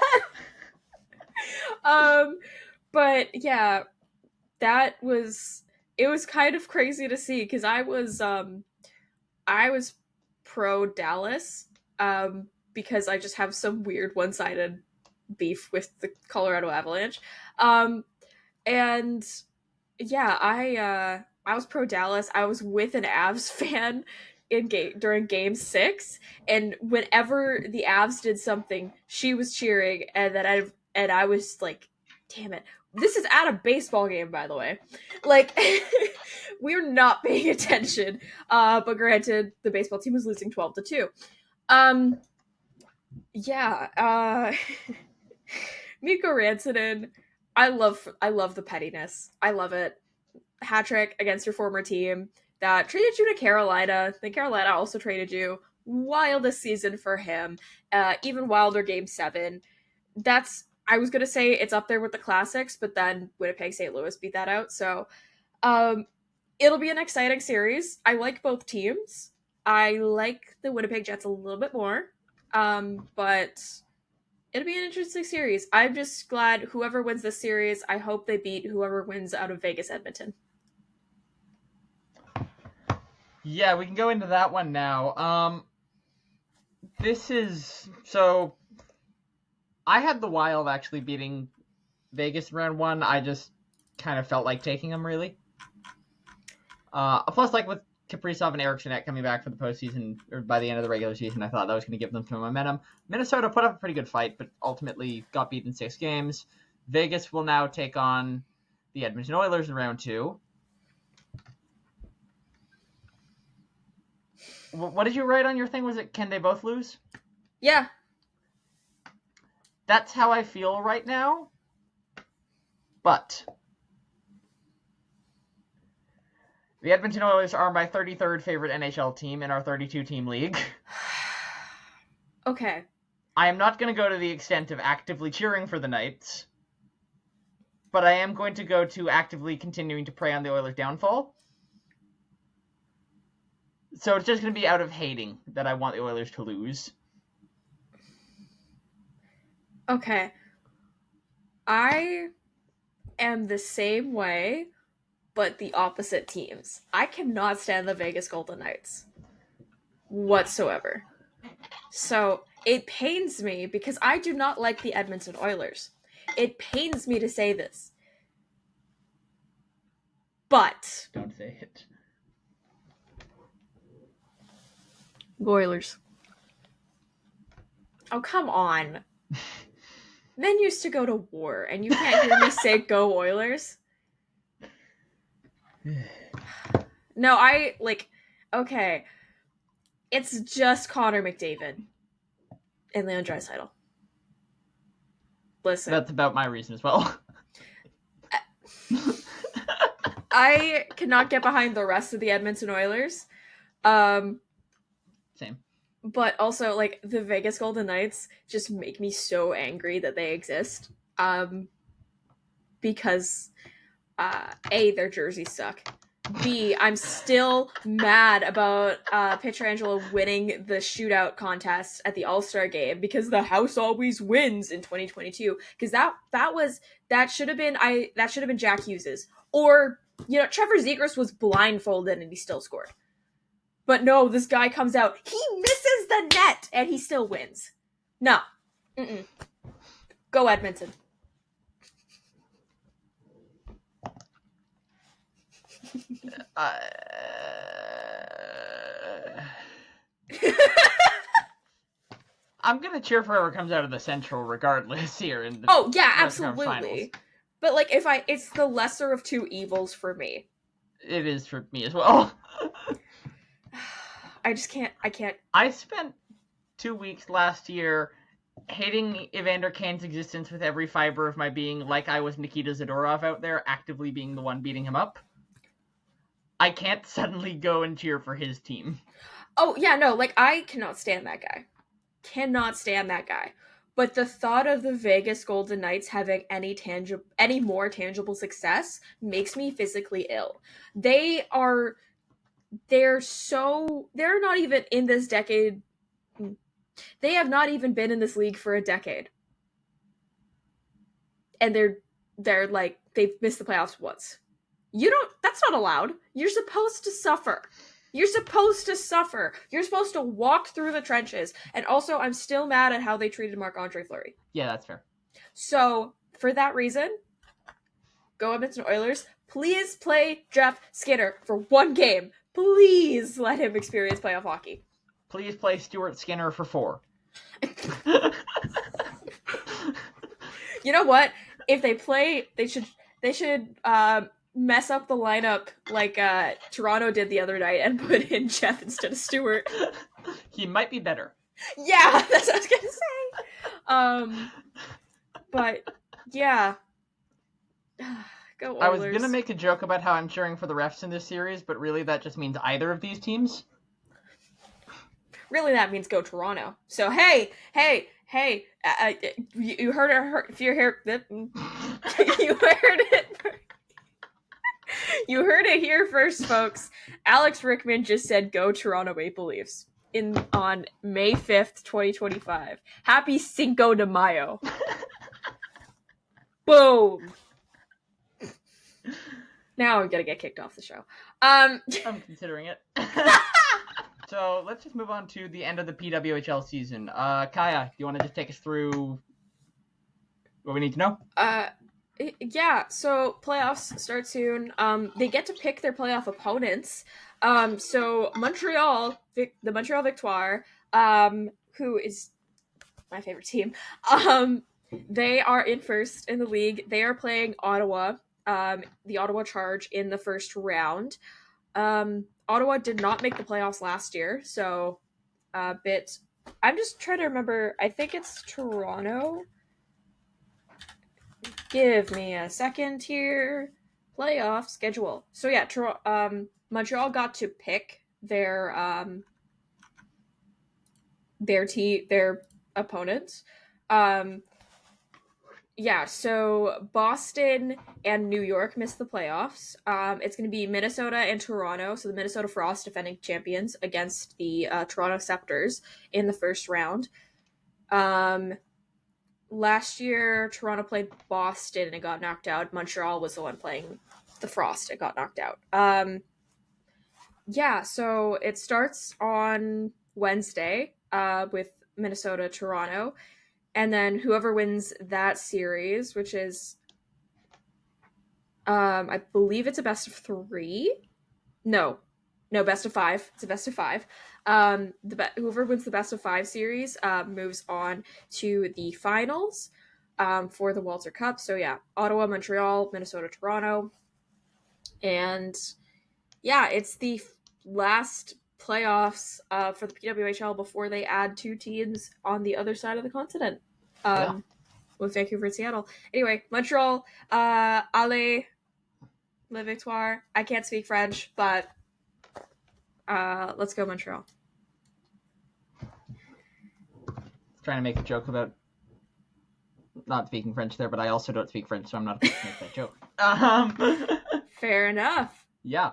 But yeah, it was kind of crazy to see because I was pro Dallas because I just have some weird one-sided beef with the Colorado Avalanche. And yeah, I was pro Dallas. I was with an Avs fan during Game 6, and whenever the Avs did something, she was cheering, and I was like, damn it. This is at a baseball game, by the way. Like, we're not paying attention. But granted, the baseball team was losing 12-2. Yeah. Mikko Rantanen, I love the pettiness. I love it. Hat trick against your former team that traded you to Carolina. Then Carolina also traded you. Wildest season for him. Even wilder Game 7. I was going to say it's up there with the classics, but then Winnipeg St. Louis beat that out. So it'll be an exciting series. I like both teams. I like the Winnipeg Jets a little bit more. But it'll be an interesting series. I'm just glad whoever wins this series, I hope they beat whoever wins out of Vegas Edmonton. Yeah, we can go into that one now. This is... So... I had the Wild actually beating Vegas in round 1. I just kind of felt like taking them, really. Plus, like, with Kaprizov and Eric Jeanette coming back for the postseason, or by the end of the regular season, I thought that was going to give them some momentum. Minnesota put up a pretty good fight, but ultimately got beat in 6 games. Vegas will now take on the Edmonton Oilers in round 2. What did you write on your thing? Was it, can they both lose? Yeah. That's how I feel right now. But the Edmonton Oilers are my 33rd favorite NHL team in our 32-team league. Okay. I am not going to go to the extent of actively cheering for the Knights, but I am going to go to actively continuing to prey on the Oilers' downfall. So it's just going to be out of hating that I want the Oilers to lose. Okay. I am the same way, but the opposite teams. I cannot stand the Vegas Golden Knights whatsoever. So it pains me because I do not like the Edmonton Oilers. It pains me to say this. But Don't say it. Oilers. Oh, come on. Men used to go to war, and you can't hear me say go Oilers? No, okay. It's just Connor McDavid and Leon Draisaitl. Listen. That's about my reason as well. I cannot get behind the rest of the Edmonton Oilers. Same. But also, like, the Vegas Golden Knights just make me so angry that they exist. Because, A, their jerseys suck. B, I'm still mad about Pietrangelo winning the shootout contest at the All-Star game because the house always wins in 2022. Because that should have been Jack Hughes's. Or, Trevor Zegras was blindfolded and he still scored. But no, this guy comes out, he misses the net, and he still wins. No. Mm-mm. Go Edmonton. I'm going to cheer for whoever comes out of the Central regardless here. Oh, yeah, absolutely. But, like, it's the lesser of two evils for me. It is for me as well. I can't. I spent 2 weeks last year hating Evander Kane's existence with every fiber of my being, like I was Nikita Zadorov out there, actively being the one beating him up. I can't suddenly go and cheer for his team. Oh, yeah, no, like, I cannot stand that guy. But the thought of the Vegas Golden Knights having any more tangible success makes me physically ill. They're not even in this decade. They have not even been in this league for a decade. And they're like, they've missed the playoffs once. That's not allowed. You're supposed to suffer. You're supposed to walk through the trenches. And also, I'm still mad at how they treated Marc-Andre Fleury. Yeah, that's fair. So, for that reason, go Edmonton Oilers. Please play Jeff Skinner for one game. Please let him experience playoff hockey. Please play Stuart Skinner for 4. You know what? If they play, they should mess up the lineup like Toronto did the other night and put in Jeff instead of Stuart. He might be better. Yeah, that's what I was gonna say. But yeah. Go Oilers. I was gonna make a joke about how I'm cheering for the refs in this series, but really that just means either of these teams. Really, that means go Toronto. So hey, you heard it. If you're here, you heard it. You heard it here first, folks. Alex Rickman just said go Toronto Maple Leafs on May 5th, 2025. Happy Cinco de Mayo. Boom. Now I'm gonna get kicked off the show. I'm considering it. So let's just move on to the end of the PWHL season. Kaja, do you want to just take us through what we need to know? Yeah, so playoffs start soon. They get to pick their playoff opponents. So Montreal, the Montreal Victoire, who is my favorite team, they are in first in the league. They are playing Ottawa, the Ottawa Charge in the first round. Ottawa did not make the playoffs last year, so a bit. I'm just trying to remember. I think it's Toronto. Give me a second here. Playoff schedule. So yeah, Montreal got to pick their opponents. Yeah, so Boston and New York missed the playoffs. It's going to be Minnesota and Toronto. So the Minnesota Frost, defending champions, against the Toronto Scepters in the first round. Last year, Toronto played Boston and it got knocked out. Montreal was the one playing the Frost. It got knocked out. Yeah, so it starts on Wednesday with Minnesota, Toronto. And then whoever wins that series, which is, I believe it's a best of 3. No, best of 5. It's a best of 5. Whoever wins the best of 5 series moves on to the finals for the Walter Cup. So yeah, Ottawa, Montreal, Minnesota, Toronto. And yeah, it's the last playoffs for the PWHL before they add 2 teams on the other side of the continent with Vancouver and Seattle. Anyway, Montreal, allez, la victoire. I can't speak French, but let's go Montreal. Trying to make a joke about not speaking French there, but I also don't speak French, so I'm not going to make that joke. Fair enough. Yeah.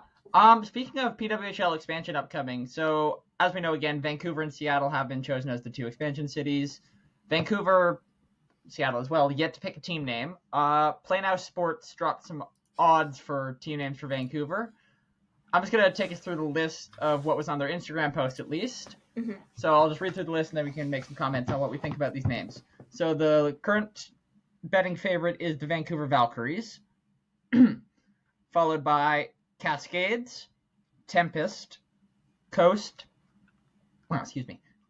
Speaking of PWHL expansion upcoming, so as we know, again, Vancouver and Seattle have been chosen as the 2 expansion cities. Vancouver, Seattle as well, yet to pick a team name. Play Now Sports dropped some odds for team names for Vancouver. I'm just going to take us through the list of what was on their Instagram post, at least. Mm-hmm. So I'll just read through the list, and then we can make some comments on what we think about these names. So the current betting favorite is the Vancouver Valkyries, followed by Cascades, Tempest, Coast,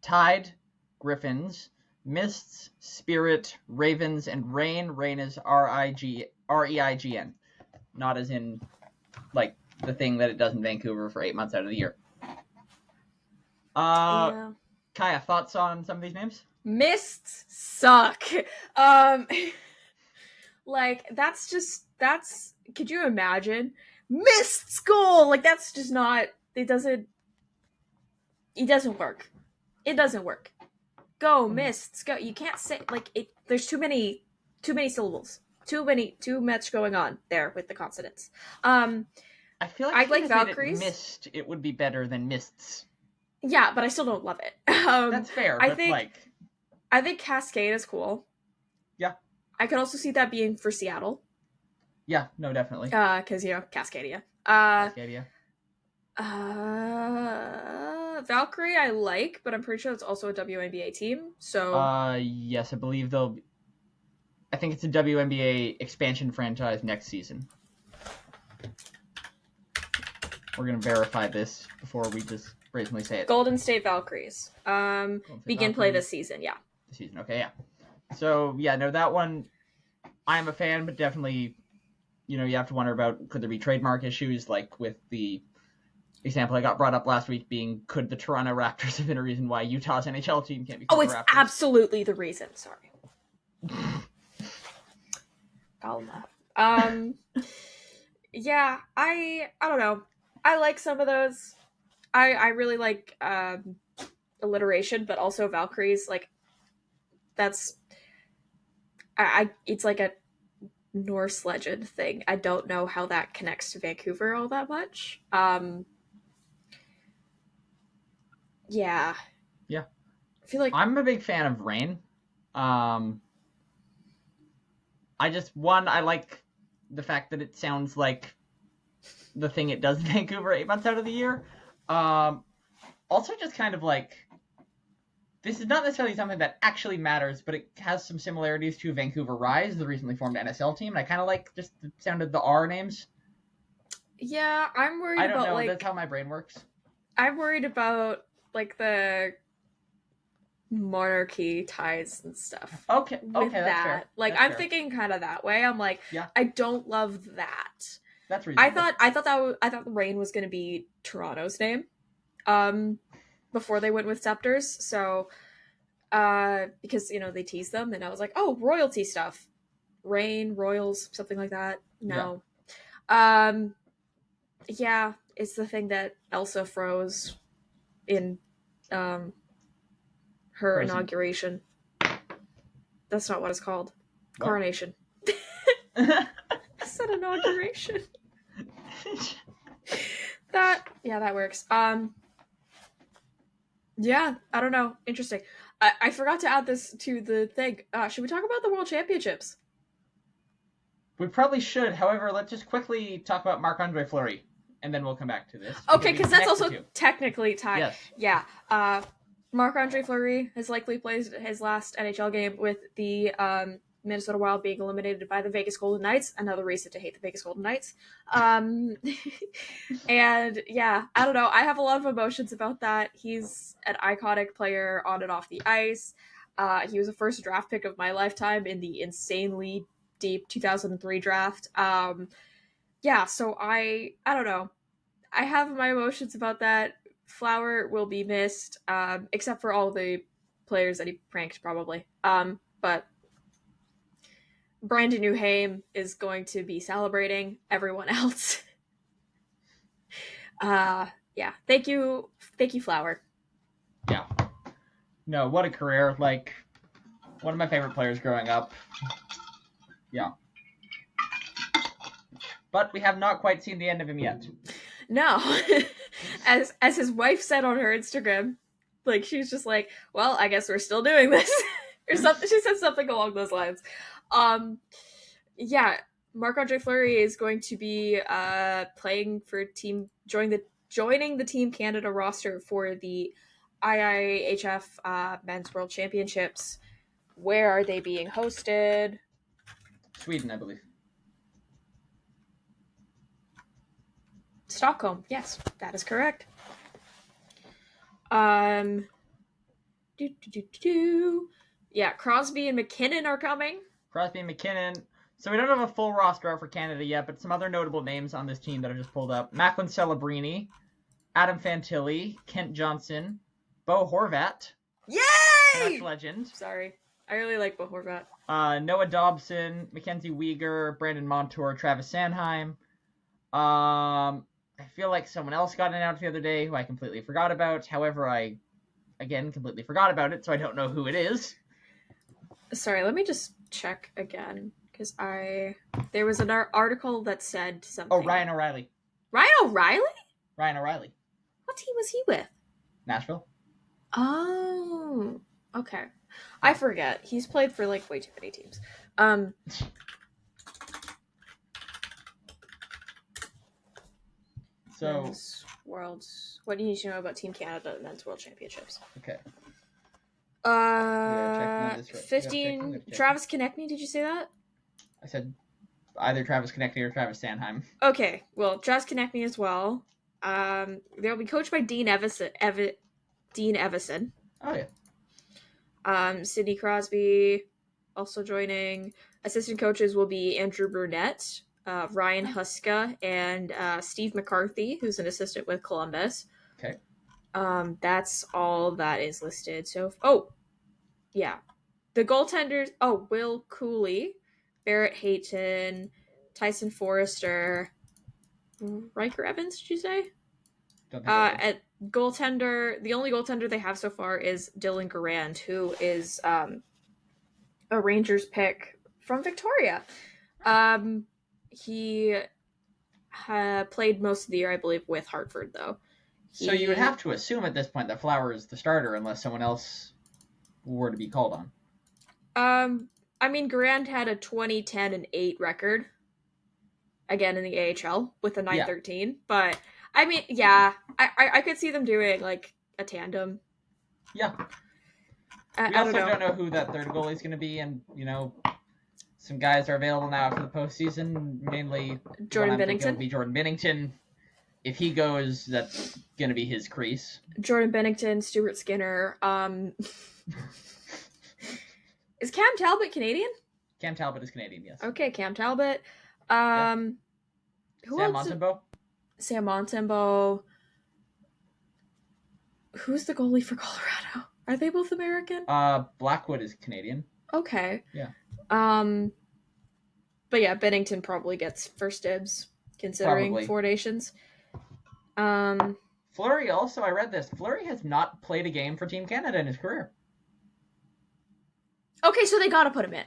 Tide, Griffins, Mists, Spirit, Ravens, and Rain. Rain is R-E-I-G-N. Not as in, like, the thing that it does in Vancouver for 8 months out of the year. Kaja, thoughts on some of these names? Mists suck. Like, that's, could you imagine? Mists goal! Like, that's just not, it doesn't work. It doesn't work. Go, Mists, go. You can't say, like, there's too many syllables. Too much going on there with the consonants. I feel like I like Valkyries. Mist, it would be better than Mists. Yeah, but I still don't love it. That's fair, but I think Cascade is cool. Yeah. I could also see that being for Seattle. Yeah, no, definitely. Because, Cascadia. Cascadia. Valkyrie I like, but I'm pretty sure it's also a WNBA team, so... Yes, I believe I think it's a WNBA expansion franchise next season. We're going to verify this before we just brazenly say it. Golden State Valkyries. Begin play this season, yeah. This season, okay, yeah. So, yeah, no, that one, I'm a fan, but definitely, you have to wonder about, could there be trademark issues, like with the example I got brought up last week being, could the Toronto Raptors have been a reason why Utah's NHL team can't be called the Raptors? Oh, it's absolutely the reason, sorry. Yeah, I don't know. I like some of those. I really like alliteration, but also Valkyries. Like, that's it's like a Norse legend thing. I don't know how that connects to Vancouver all that much. Yeah. Yeah. I feel like I'm a big fan of Rain. I like the fact that it sounds like the thing it does in Vancouver 8 months out of the year. Also just kind of like, this is not necessarily something that actually matters, but it has some similarities to Vancouver Rise, the recently formed NSL team, and I kind of like just the sound of the R names. Yeah, I'm worried I don't about, know, like... that's how my brain works. I'm worried about, like, the monarchy ties and stuff. Okay, with that's that. fair. Like, That's I'm fair. thinking kind of that way. I'm like, Yeah. I don't love that. That's reasonable. I thought the Reign was going to be Toronto's name, before they went with Scepters. So, because they teased them, and I was like, oh, royalty stuff, Reign, Royals, something like that. No, yeah, it's the thing that Elsa froze in, her Frozen. inauguration. That's not what it's called. What? Coronation. I said inauguration. That works. Yeah, I don't know. Interesting. I forgot to add this to the thing. Should we talk about the World Championships? We probably should. However, let's just quickly talk about Marc-Andre Fleury, and then we'll come back to this. Okay, because that's also technically tied. Yes. Yeah. Marc-Andre Fleury has likely played his last NHL game with the Minnesota Wild being eliminated by the Vegas Golden Knights. Another reason to hate the Vegas Golden Knights. And yeah, I don't know. I have a lot of emotions about that. He's an iconic player on and off the ice. He was a first draft pick of my lifetime in the insanely deep 2003 draft. Yeah, so I don't know. I have my emotions about that. Flower will be missed, except for all the players that he pranked, probably. But Brandon Newhame is going to be celebrating everyone else. Yeah. Thank you, Flower. Yeah. No, what a career. Like, one of my favorite players growing up. Yeah. But we have not quite seen the end of him yet. No. As his wife said on her Instagram, like, she's just like, well, I guess we're still doing this. Or something. She said something along those lines. Yeah, Marc-Andre Fleury is going to be playing for joining the Team Canada roster for the IIHF Men's World Championships. Where are they being hosted? Sweden, I believe. Stockholm. Yes, that is correct. Yeah, Crosby and McKinnon are coming. Crosby and McKinnon. So we don't have a full roster out for Canada yet, but some other notable names on this team that I just pulled up. Macklin Celebrini, Adam Fantilli, Kent Johnson, Bo Horvat. Yay! Canucks legend. Sorry. I really like Bo Horvat. Noah Dobson, Mackenzie Weegar, Brandon Montour, Travis Sanheim. I feel like someone else got announced the other day who I completely forgot about. However, I, again, completely forgot about it, so I don't know who it is. Sorry, let me just check again, because there was an article that said something. Oh, Ryan O'Reilly. Ryan O'Reilly? Ryan O'Reilly. What team was he with? Nashville. Oh, okay. I forget. He's played for, like, way too many teams. So, Men's Worlds. What do you need to know about Team Canada Men's World Championships? Okay. 15. Travis Konechny, did you say that? I said either Travis Konechny or Travis Sanheim. Okay, well, Travis Konechny as well. They'll be coached by Dean Evison. Oh, yeah. Sidney Crosby also joining. Assistant coaches will be Andrew Burnett, Ryan Huska, and Steve McCarthy, who's an assistant with Columbus. Okay. That's all that is listed. So, yeah. The goaltenders, Will Cooley, Barrett Hayton, Tyson Forrester, Riker Evans, did you say? At goaltender, the only goaltender they have so far is Dylan Garand, who is a Rangers pick from Victoria. He played most of the year, I believe, with Hartford, though. So you would have to assume at this point that Flower is the starter unless someone else were to be called on. I mean, Garand had a 20-10-8 record, again in the AHL, with a 9-13, yeah. But, I mean, yeah, I could see them doing, like, a tandem. Yeah. We also don't know who that third goalie is going to be, and, some guys are available now after the postseason, mainly Jordan Binnington. Will be Jordan Binnington. If he goes, that's going to be his crease. Jordan Binnington, Stuart Skinner. Is Cam Talbot Canadian? Cam Talbot is Canadian, yes. Okay, Cam Talbot. Who Sam else? Montembeault. Sam Montembeault. Who's the goalie for Colorado? Are they both American? Blackwood is Canadian. Okay. Yeah. But yeah, Binnington probably gets first dibs, considering Probably. 4 nations. Fleury also, I read this. Fleury has not played a game for Team Canada in his career. Okay, so they gotta put him in.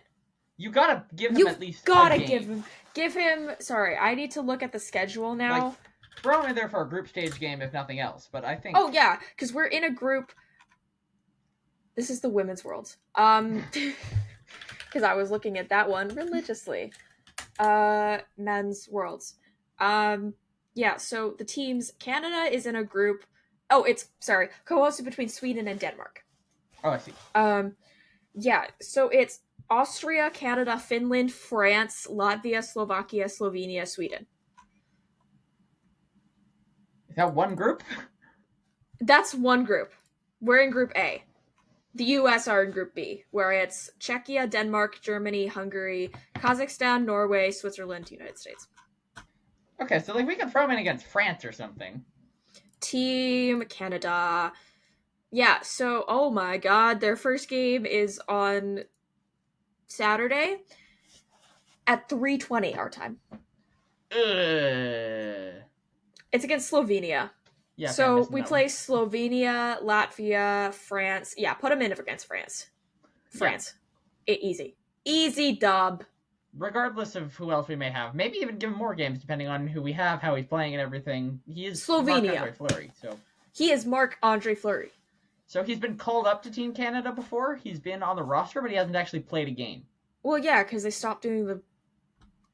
You gotta give him at least gotta a game. give him. Sorry, I need to look at the schedule now. Like, throw him in there for a group stage game, if nothing else. But I think. Oh yeah, because we're in a group. This is the Women's World. Because I was looking at that one religiously. Men's Worlds. Yeah. So the teams. Canada is in a group. Oh, it's co-hosted between Sweden and Denmark. Oh, I see. Yeah. So it's Austria, Canada, Finland, France, Latvia, Slovakia, Slovenia, Sweden. Is that one group? That's one group. We're in Group A. The US are in Group B, where it's Czechia, Denmark, Germany, Hungary, Kazakhstan, Norway, Switzerland, United States. Okay, so we can throw him in against France or something. Team Canada. Yeah, so, oh my god, their first game is on Saturday at 3:20 our time. It's against Slovenia. Yeah. So we play Slovenia, Latvia, France. Yeah, put them in against France. France. Yeah. Easy dub. Regardless of who else we may have. Maybe even give him more games depending on who we have, how he's playing and everything. He is Slovenia. Marc-Andre Fleury, so. He is Marc-Andre Fleury. So he's been called up to Team Canada before. He's been on the roster, but he hasn't actually played a game. Well, yeah, because they stopped doing the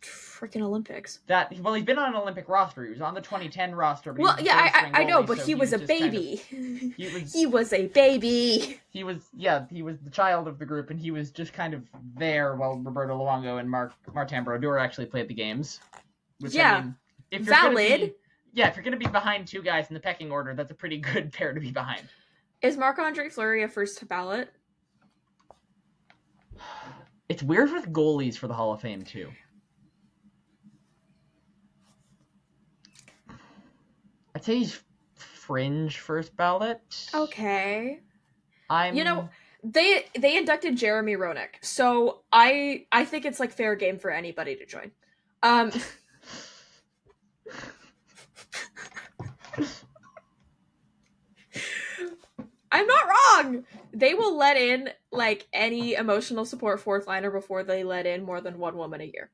freaking Olympics. He's been on an Olympic roster. He was on the 2010 roster. But I know, but he was a baby. He was a baby. He was the child of the group, and he was just kind of there while Roberto Luongo and Martin Brodeur actually played the games. Which, yeah, I mean, if you're valid. If you're going to be behind two guys in the pecking order, that's a pretty good pair to be behind. Is Marc-Andre Fleury a first ballot? It's weird with goalies for the Hall of Fame, too. I'd say he's fringe first ballot. Okay. They inducted Jeremy Roenick, so I think it's like fair game for anybody to join. I'm not wrong. They will let in like any emotional support fourth liner before they let in more than one woman a year.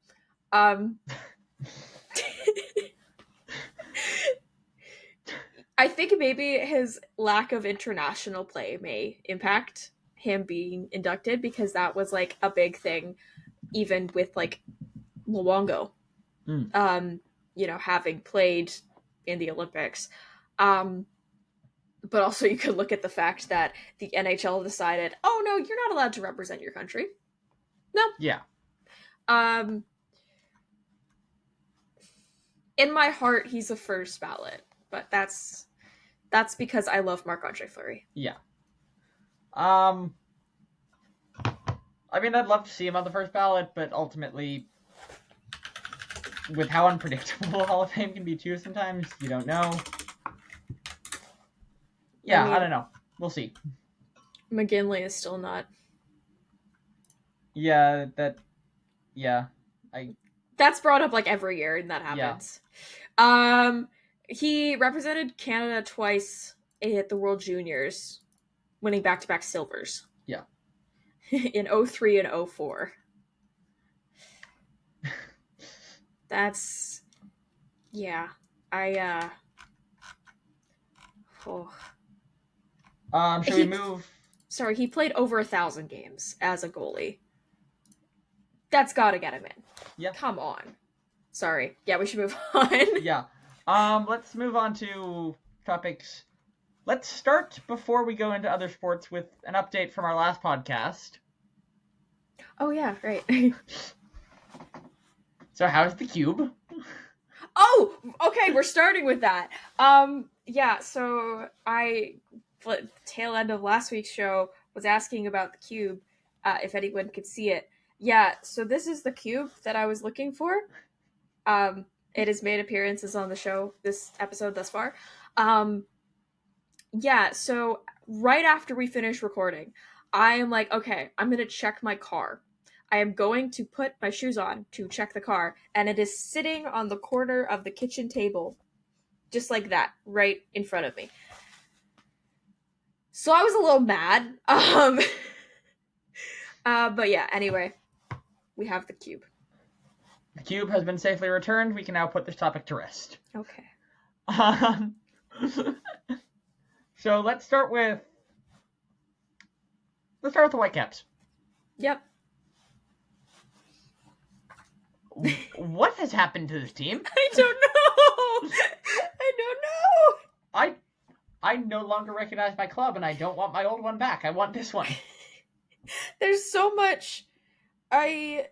I think maybe his lack of international play may impact him being inducted, because that was like a big thing, even with like Luongo, having played in the Olympics. But also you could look at the fact that the NHL decided, oh no, you're not allowed to represent your country. No. Yeah. In my heart, he's a first ballot, but that's because I love Marc-Andre Fleury. Yeah. I mean, I'd love to see him on the first ballot, but ultimately, with how unpredictable Hall of Fame can be too sometimes, you don't know. Yeah, I don't know. We'll see. McGinley is still not. Yeah, That's brought up like every year, and that happens. Yeah. He represented Canada twice at the World Juniors, winning back-to-back silvers. Yeah. In 2003 and 2004. That's... Yeah. Should we move? Sorry, he played over 1,000 games as a goalie. That's gotta get him in. Yeah. Come on. Sorry. Yeah, we should move on. Yeah. Let's move on to topics let's start before we go into other sports with an update from our last podcast. Oh yeah, right. So how's the cube? Oh, okay, we're starting with that. Yeah, so tail end of last week's show was asking about the cube, if anyone could see it. Yeah, so this is the cube that I was looking for. It has made appearances on the show this episode thus far. Yeah, so right after we finish recording, I am like, okay, I'm gonna check my car. I am going to put my shoes on to check the car, and it is sitting on the corner of the kitchen table, just like that, right in front of me. So I was a little mad. But yeah, anyway, we have the cube. The cube has been safely returned. We can now put this topic to rest. Okay. So let's start with the Whitecaps. Yep. What has happened to this team? I don't know. I no longer recognize my club, and I don't want my old one back. I want this one. There's so much. There's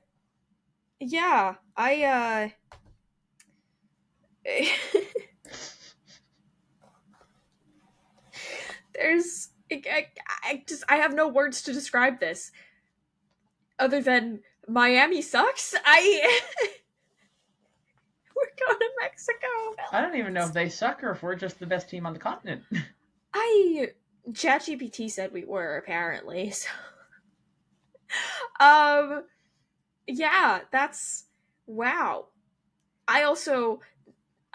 I have no words to describe this other than Miami sucks. We're going to Mexico. I don't even know if they suck or if we're just the best team on the continent. ChatGPT said we were, apparently. So yeah, that's wow. I also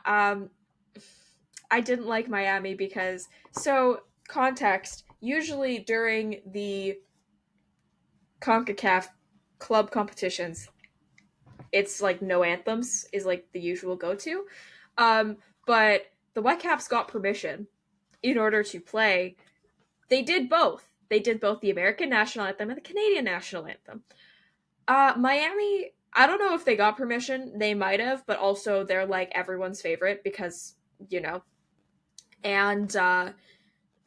I didn't like Miami because, so context, usually during the Concacaf club competitions, it's like no anthems is like the usual go-to. But the Whitecaps got permission in order to play. They did both. They did both the American national anthem and the Canadian national anthem. Miami, I don't know if they got permission. They might have, but also they're like everyone's favorite because, you know. And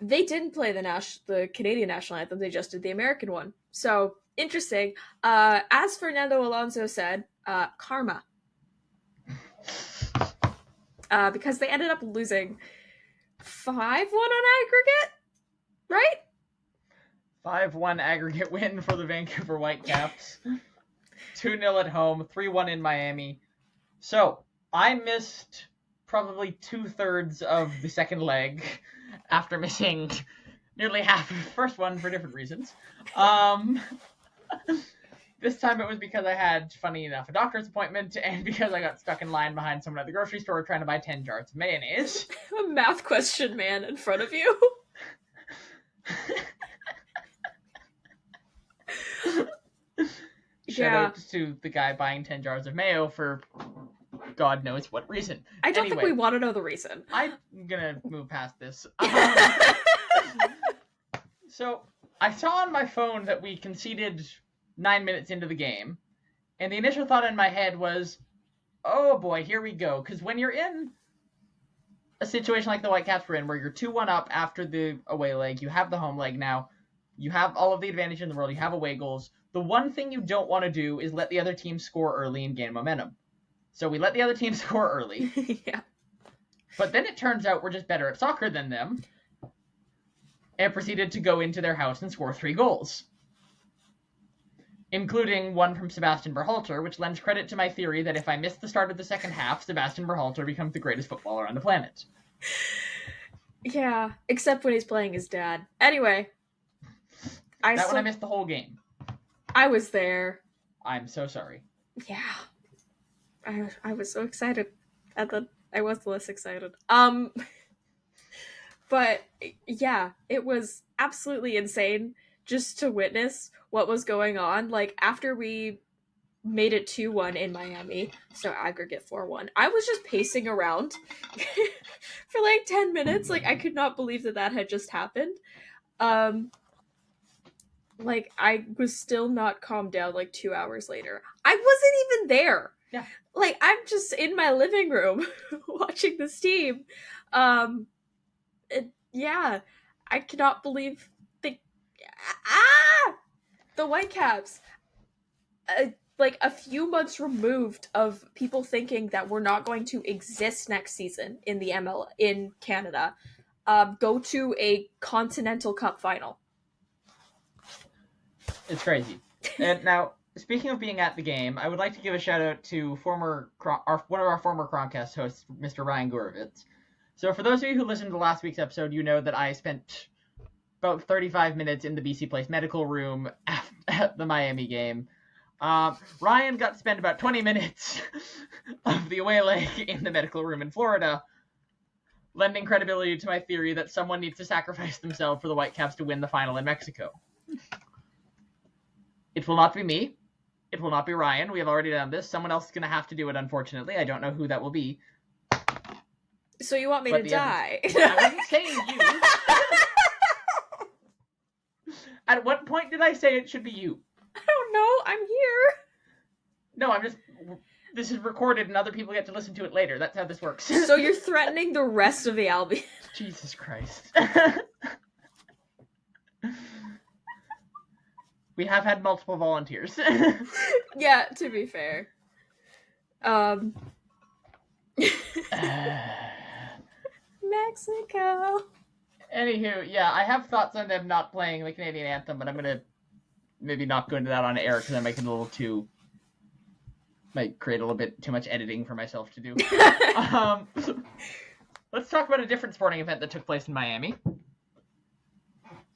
they didn't play the Canadian national anthem. They just did the American one. So interesting. As Fernando Alonso said, karma. Because they ended up losing 5-1 on aggregate, right? 5-1 aggregate win for the Vancouver Whitecaps. 2-0 at home, 3-1 in Miami. So, I missed probably 2/3 of the second leg after missing nearly half of the first one for different reasons. This time it was because I had, funny enough, a doctor's appointment and because I got stuck in line behind someone at the grocery store trying to buy 10 jars of mayonnaise. A math question man in front of you. Shout out to the guy buying 10 jars of mayo for God knows what reason. I don't think we want to know the reason. I'm gonna move past this. So, I saw on my phone that we conceded 9 minutes into the game, and the initial thought in my head was, oh boy, here we go. Because when you're in a situation like the Whitecaps were in, where you're 2-1 up after the away leg, you have the home leg now, you have all of the advantage in the world, you have away goals, the one thing you don't want to do is let the other team score early and gain momentum. So we let the other team score early. Yeah. But then it turns out we're just better at soccer than them, and proceeded to go into their house and score 3 goals. Including one from Sebastian Berhalter, which lends credit to my theory that if I miss the start of the second half, Sebastian Berhalter becomes the greatest footballer on the planet. Yeah, except when he's playing his dad. Anyway. When I missed the whole game. I was there. I'm so sorry. Yeah. I was so excited. I was less excited. But yeah, it was absolutely insane just to witness what was going on. Like, after we made it 2-1 in Miami, so aggregate 4-1, I was just pacing around for like 10 minutes. Like, I could not believe that had just happened. Like, I was still not calmed down like 2 hours later. I wasn't even there. Yeah. Like, I'm just in my living room watching this team. Yeah, I cannot believe the the Whitecaps. Like a few months removed of people thinking that we're not going to exist next season in the ML in Canada, go to a Continental Cup final. It's crazy. And now, speaking of being at the game, I would like to give a shout out to one of our former Chroncast hosts, Mr. Ryan Gorovitz. So, for those of you who listened to last week's episode, you know that I spent about 35 minutes in the BC Place medical room at the Miami game. Ryan got to spend about 20 minutes of the away leg in the medical room in Florida, lending credibility to my theory that someone needs to sacrifice themselves for the Whitecaps to win the final in Mexico. It will not be me. It will not be Ryan. We have already done this. Someone else is going to have to do it, unfortunately. I don't know who that will be. So you want me to die? I wasn't saying you. At what point did I say it should be you? I don't know. I'm here. No, this is recorded and other people get to listen to it later. That's how this works. So you're threatening the rest of the Albion. Jesus Christ. We have had multiple volunteers. Yeah, to be fair. Mexico. Anywho, yeah, I have thoughts on them not playing the Canadian anthem, but I'm going to maybe not go into that on air because I'm making might create a little bit too much editing for myself to do. Let's talk about a different sporting event that took place in Miami.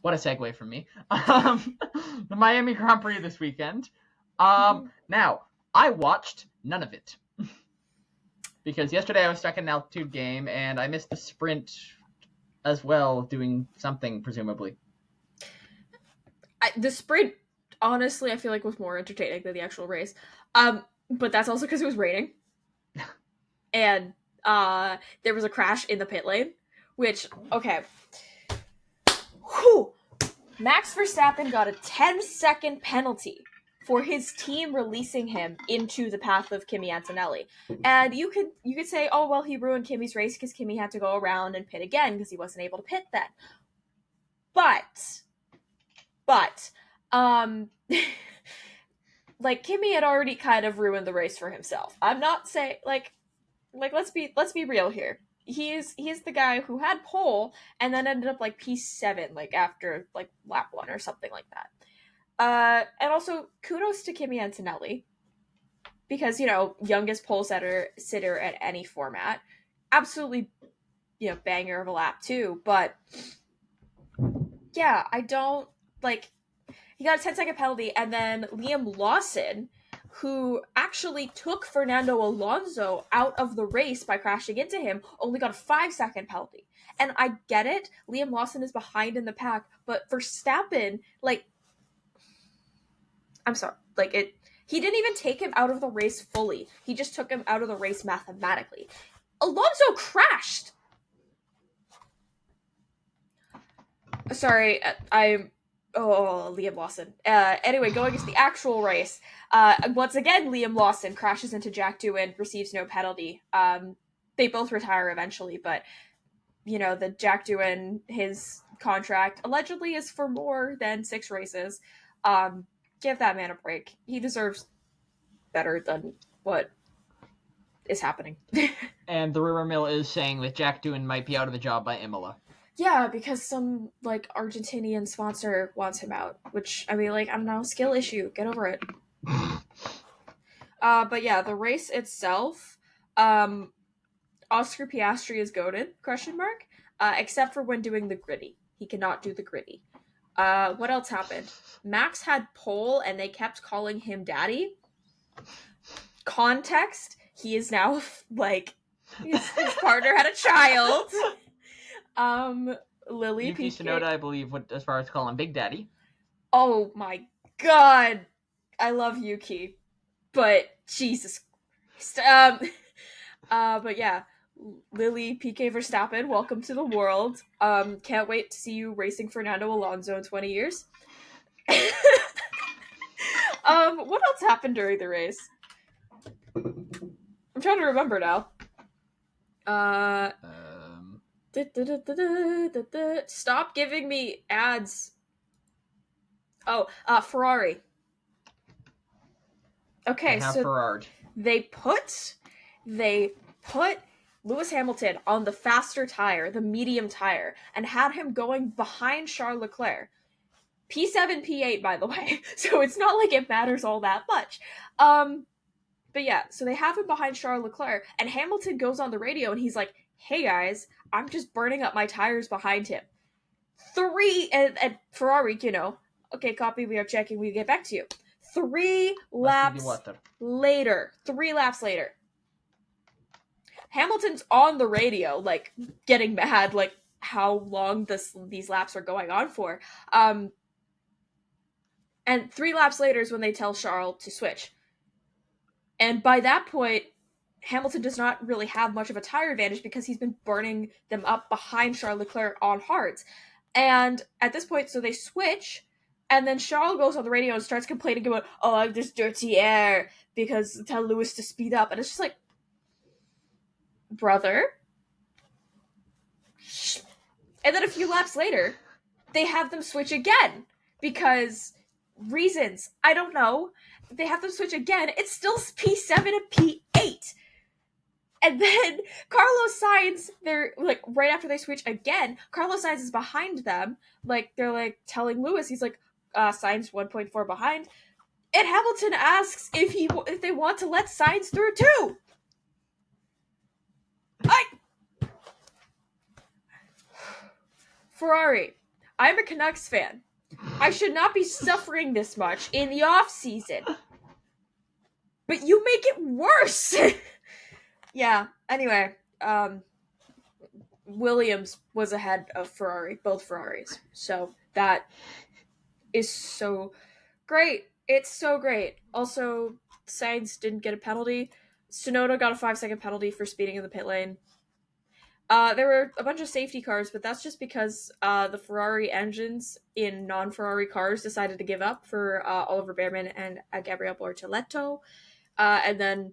What a segue from me. The Miami Grand Prix this weekend. Now, I watched none of it. Because yesterday I was stuck in an altitude game, and I missed the sprint as well, doing something, presumably. The sprint, honestly, I feel like was more entertaining than the actual race. But that's also because it was raining. And there was a crash in the pit lane, which, okay. Whew. Max Verstappen got a 10-second penalty for his team releasing him into the path of Kimi Antonelli. And you could say, oh, well, he ruined Kimi's race because Kimi had to go around and pit again because he wasn't able to pit then. But, like, Kimi had already kind of ruined the race for himself. I'm not saying, like, let's be real here. He's the guy who had pole and then ended up like P7, like after like lap 1 or something like that. And also kudos to Kimi Antonelli because, you know, youngest pole sitter at any format. Absolutely, you know, banger of a lap too. But yeah, I don't like. He got a 10-second penalty, and then Liam Lawson, who actually took Fernando Alonso out of the race by crashing into him, only got a 5-second penalty. And I get it, Liam Lawson is behind in the pack, but Verstappen, like, I'm sorry, like, he didn't even take him out of the race fully. He just took him out of the race mathematically. Alonso crashed! Sorry, Liam Lawson. Anyway, going into the actual race, once again, Liam Lawson crashes into Jack Doohan, receives no penalty. They both retire eventually, but, you know, the Jack Doohan, his contract allegedly is for more than 6 races. Give that man a break. He deserves better than what is happening. And the rumor mill is saying that Jack Doohan might be out of the job by Imola. Yeah, because some, like, Argentinian sponsor wants him out, which, I mean, like, I don't know, skill issue, get over it. But yeah, the race itself, Oscar Piastri is goated, ? Except for when doing the gritty. He cannot do the gritty. What else happened? Max had pole, and they kept calling him daddy. Context, he is now, like, his partner had a child. Lily Yuki Tsunoda, I believe, went as far as calling Big Daddy. Oh my god, I love Yuki, but Jesus. But yeah, Lily Piqué Verstappen, welcome to the world. Can't wait to see you racing Fernando Alonso in 20 years. What else happened during the race? I'm trying to remember now. Stop giving me ads. Oh, Ferrari. Okay, They have so Ferrari. they put Lewis Hamilton on the faster tire, the medium tire, and had him going behind Charles Leclerc. P7, P8, by the way, so it's not like it matters all that much. But yeah, so they have him behind Charles Leclerc, and Hamilton goes on the radio, and he's like, hey guys, I'm just burning up my tires behind him. And Ferrari, okay, copy, we are checking, we get back to you. 3 laps later, Hamilton's on the radio, like, getting mad, like, how long these laps are going on for. And 3 laps later is when they tell Charles to switch. And by that point, Hamilton does not really have much of a tire advantage because he's been burning them up behind Charles Leclerc on hards. And at this point, so they switch, and then Charles goes on the radio and starts complaining about, oh, I'm just dirty air, because tell Lewis to speed up. And it's just like, brother. And then a few laps later, they have them switch again, because reasons, I don't know. They have them switch again. It's still P7 and P8. And then Carlos Sainz, they're like, right after they switch again, Carlos Sainz is behind them. Like, they're like telling Lewis, he's like, Sainz 1.4 behind. And Hamilton asks if they want to let Sainz through too. Ferrari, I'm a Canucks fan. I should not be suffering this much in the off season. But you make it worse. Yeah, anyway, Williams was ahead of Ferrari, both Ferraris. So that is so great. It's so great. Also, Sainz didn't get a penalty. Tsunoda got a 5-second penalty for speeding in the pit lane. There were a bunch of safety cars, but that's just because the Ferrari engines in non-Ferrari cars decided to give up for Oliver Bearman and Gabriel Bortoleto. And then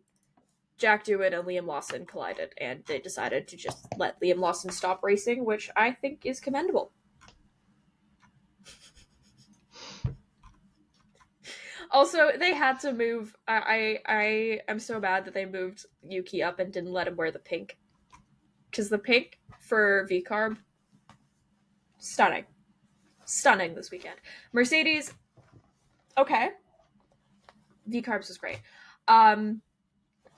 Jack Dewitt and Liam Lawson collided, and they decided to just let Liam Lawson stop racing, which I think is commendable. Also, they had to move. I am so mad that they moved Yuki up and didn't let him wear the pink. Because the pink for VCARB, stunning. Stunning this weekend. Mercedes, okay. VCARBs was great.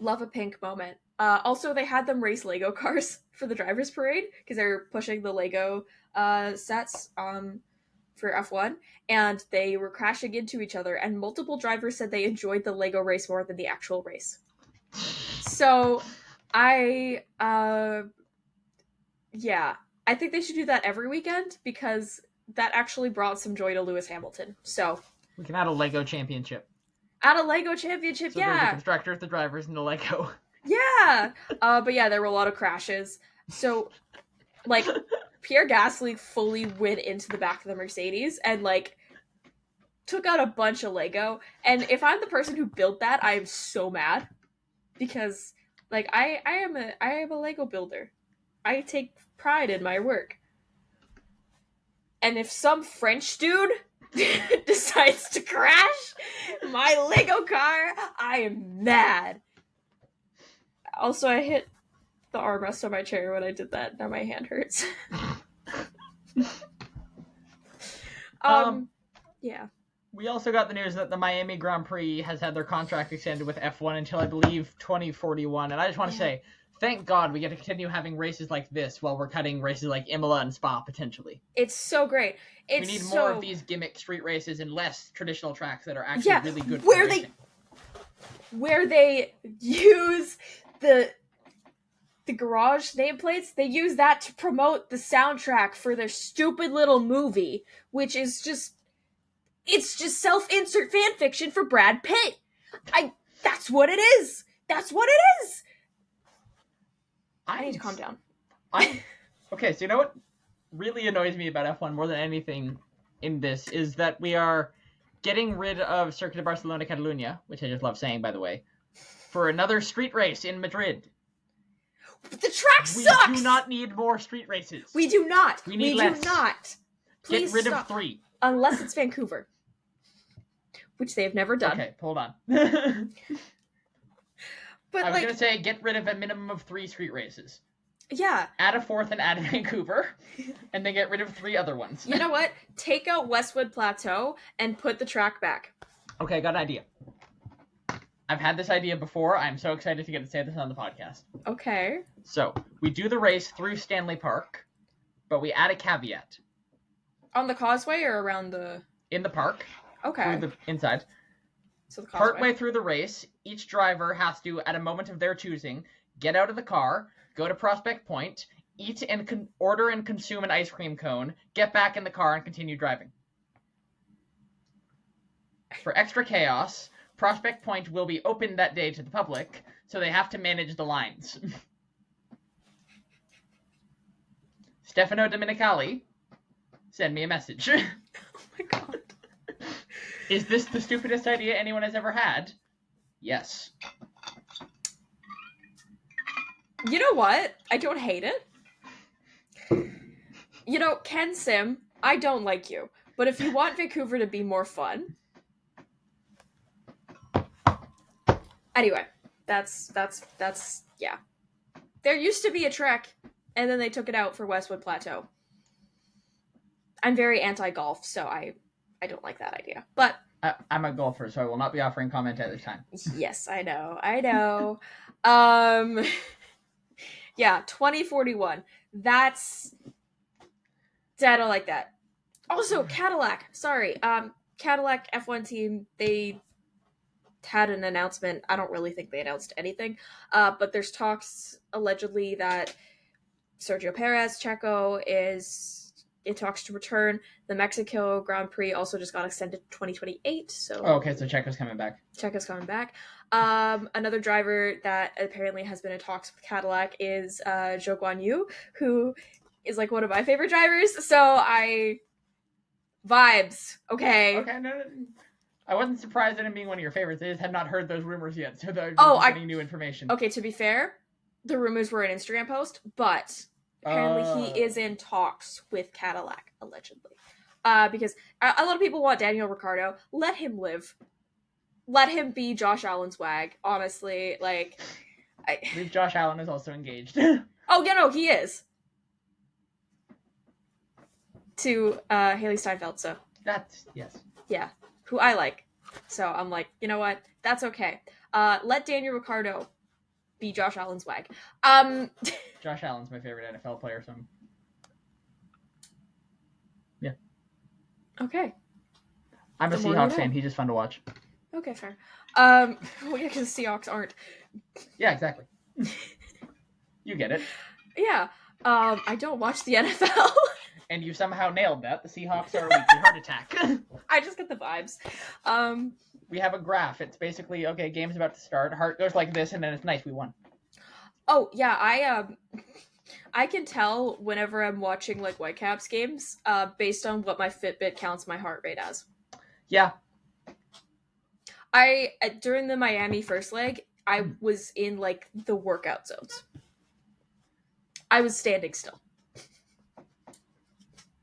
Love a pink moment. Also, they had them race Lego cars for the drivers' parade because they were pushing the Lego sets for F1, and they were crashing into each other, and multiple drivers said they enjoyed the Lego race more than the actual race. So, I think they should do that every weekend because that actually brought some joy to Lewis Hamilton. So we can add a Lego championship. Add a Lego championship, so yeah. There's the constructors, the drivers, and the Lego. Yeah. But yeah, there were a lot of crashes. So, like, Pierre Gasly fully went into the back of the Mercedes and, like, took out a bunch of Lego. And if I'm the person who built that, I am so mad. Because, like, I am a Lego builder. I take pride in my work. And if some French dude decides to crash my Lego car, I am mad. Also, I hit the armrest on my chair when I did that. Now my hand hurts. Yeah. We also got the news that the Miami Grand Prix has had their contract extended with F1 until, I believe, 2041. And I just want to say, thank God we get to continue having races like this while we're cutting races like Imola and Spa, potentially. It's so great. We need more of these gimmick street races and less traditional tracks that are actually really good for racing. Where they use the garage nameplates, they use that to promote the soundtrack for their stupid little movie, which is just... It's just self-insert fanfiction for Brad Pitt. That's what it is. That's what it is. I need to calm down. Okay, so you know what really annoys me about F1 more than anything in this is that we are getting rid of Circuit de Barcelona Catalunya, which I just love saying, by the way, for another street race in Madrid. The track sucks! We do not need more street races. We do not. We need less. Do not. Please get rid stop. of 3. Unless it's Vancouver. Which they have never done. Okay, hold on. But I was going to say get rid of a minimum of 3 street races. Yeah. Add a 4th and add Vancouver. And then get rid of 3 other ones. You know what? Take out Westwood Plateau and put the track back. Okay, got an idea. I've had this idea before. I'm so excited to get to say this on the podcast. Okay. So, we do the race through Stanley Park, but we add a caveat. On the causeway or around the... In the park. Okay. Through the inside. So the causeway. Partway through the race, each driver has to, at a moment of their choosing, get out of the car, go to Prospect Point, eat and order and consume an ice cream cone, get back in the car, and continue driving. For extra chaos, Prospect Point will be open that day to the public, so they have to manage the lines. Stefano Domenicali, send me a message. Oh my god. Is this the stupidest idea anyone has ever had? Yes. You know what? I don't hate it. You know, Ken Sim, I don't like you. But if you want Vancouver to be more fun... Anyway, that's yeah. There used to be a trek, and then they took it out for Westwood Plateau. I'm very anti-golf, so I don't like that idea. But I'm a golfer, so I will not be offering comment at this time. Yes, I know. Yeah, 2041. I don't like that. Also, Cadillac. Sorry. Cadillac F1 team, they had an announcement. I don't really think they announced anything. But there's talks, allegedly, that Sergio Perez, Checo, is in talks to return. The Mexico Grand Prix also just got extended to 2028. So okay, so Checo's coming back. Checo's coming back. Another driver that apparently has been in talks with Cadillac is Zhou Guanyu, who is like one of my favorite drivers. So vibes. Okay. Okay, no. I wasn't surprised at him being one of your favorites. I just had not heard those rumors yet, so they're getting new information. Okay, to be fair, the rumors were an Instagram post, but apparently he is in talks with Cadillac, allegedly. Because a lot of people want Daniel Ricciardo. Let him live. Let him be Josh Allen's wag, honestly. I believe Josh Allen is also engaged. Oh, yeah, no, he is. To Haley Steinfeld, so. That's, yes. Yeah, who I like. So I'm like, you know what? That's okay. Let Daniel Ricciardo be Josh Allen's wag. Josh Allen's my favorite NFL player, so yeah. Okay. I'm a Seahawks fan. He's just fun to watch. Okay, fair. Well, yeah, because Seahawks aren't. Yeah, exactly. You get it. Yeah. I don't watch the NFL. And you somehow nailed that. The Seahawks are a weekly heart attack. I just get the vibes. We have a graph. It's basically, okay, game's about to start. Heart goes like this, and then it's nice, we won. Oh, yeah, I can tell whenever I'm watching, Whitecaps games, based on what my Fitbit counts my heart rate as. Yeah. During the Miami first leg, I was in, the workout zones. I was standing still.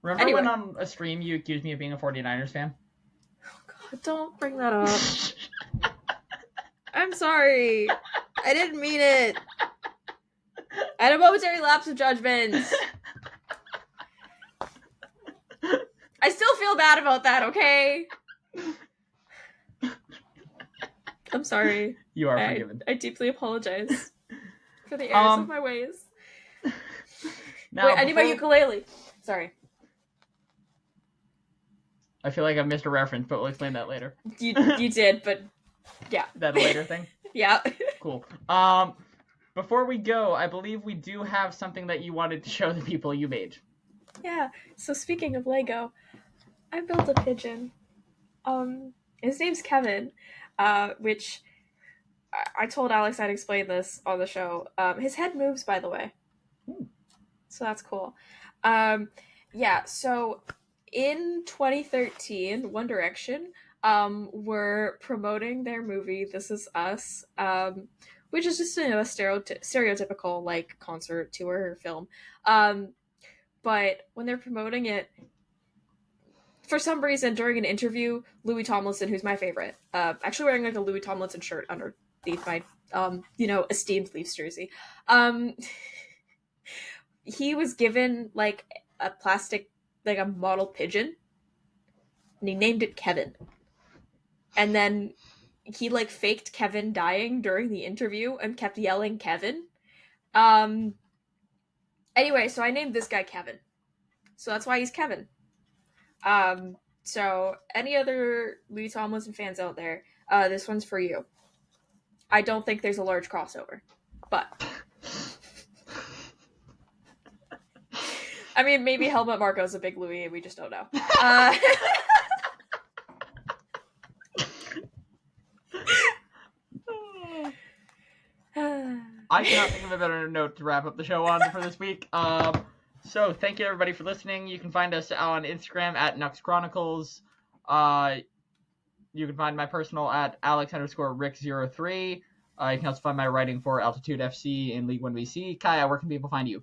Remember when on a stream you accused me of being a 49ers fan? Oh, God, don't bring that up. I'm sorry. I didn't mean it. I had a momentary lapse of judgment. I still feel bad about that, okay? I'm sorry. You are forgiven. I deeply apologize for the errors of my ways. Now, wait, I need my ukulele. Sorry. I feel like I missed a reference, but we'll explain that later. You did, but yeah. That a later thing? Yeah. Cool. Before we go, I believe we do have something that you wanted to show the people you made. Yeah. So speaking of Lego, I built a pigeon. His name's Kevin, which I told Alex I'd explain this on the show. His head moves, by the way. So that's cool. Yeah, so in 2013, One Direction were promoting their movie This Is Us, which is just, you know, a stereotypical, like, concert tour film. But when they're promoting it, for some reason, during an interview, Louis Tomlinson, who's my favorite, actually wearing, like, a Louis Tomlinson shirt underneath my, you know, esteemed Leafs jersey, he was given, like, a plastic, like, a model pigeon, and he named it Kevin. And then he, like, faked Kevin dying during the interview and kept yelling Kevin. Anyway, so I named this guy Kevin. So that's why he's Kevin. So any other Louis Tomlinson fans out there, this one's for you. I don't think there's a large crossover, but I mean, maybe Helmut Marko's a big Louis, we just don't know. I cannot think of a better note to wrap up the show on for this week. So thank you everybody for listening. You can find us on Instagram at Nux Chronicles. You can find my personal at Alex_Rick03. You can also find my writing for Altitude FC in League 1 BC. Kaja, where can people find you?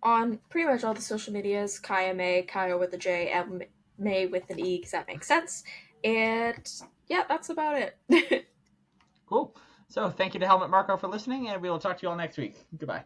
On pretty much all the social medias, Kaja May, Kaja with a J, and May with an E, because that makes sense. And yeah, that's about it. Cool. So thank you to Helmut Marko for listening, and we will talk to you all next week. Goodbye.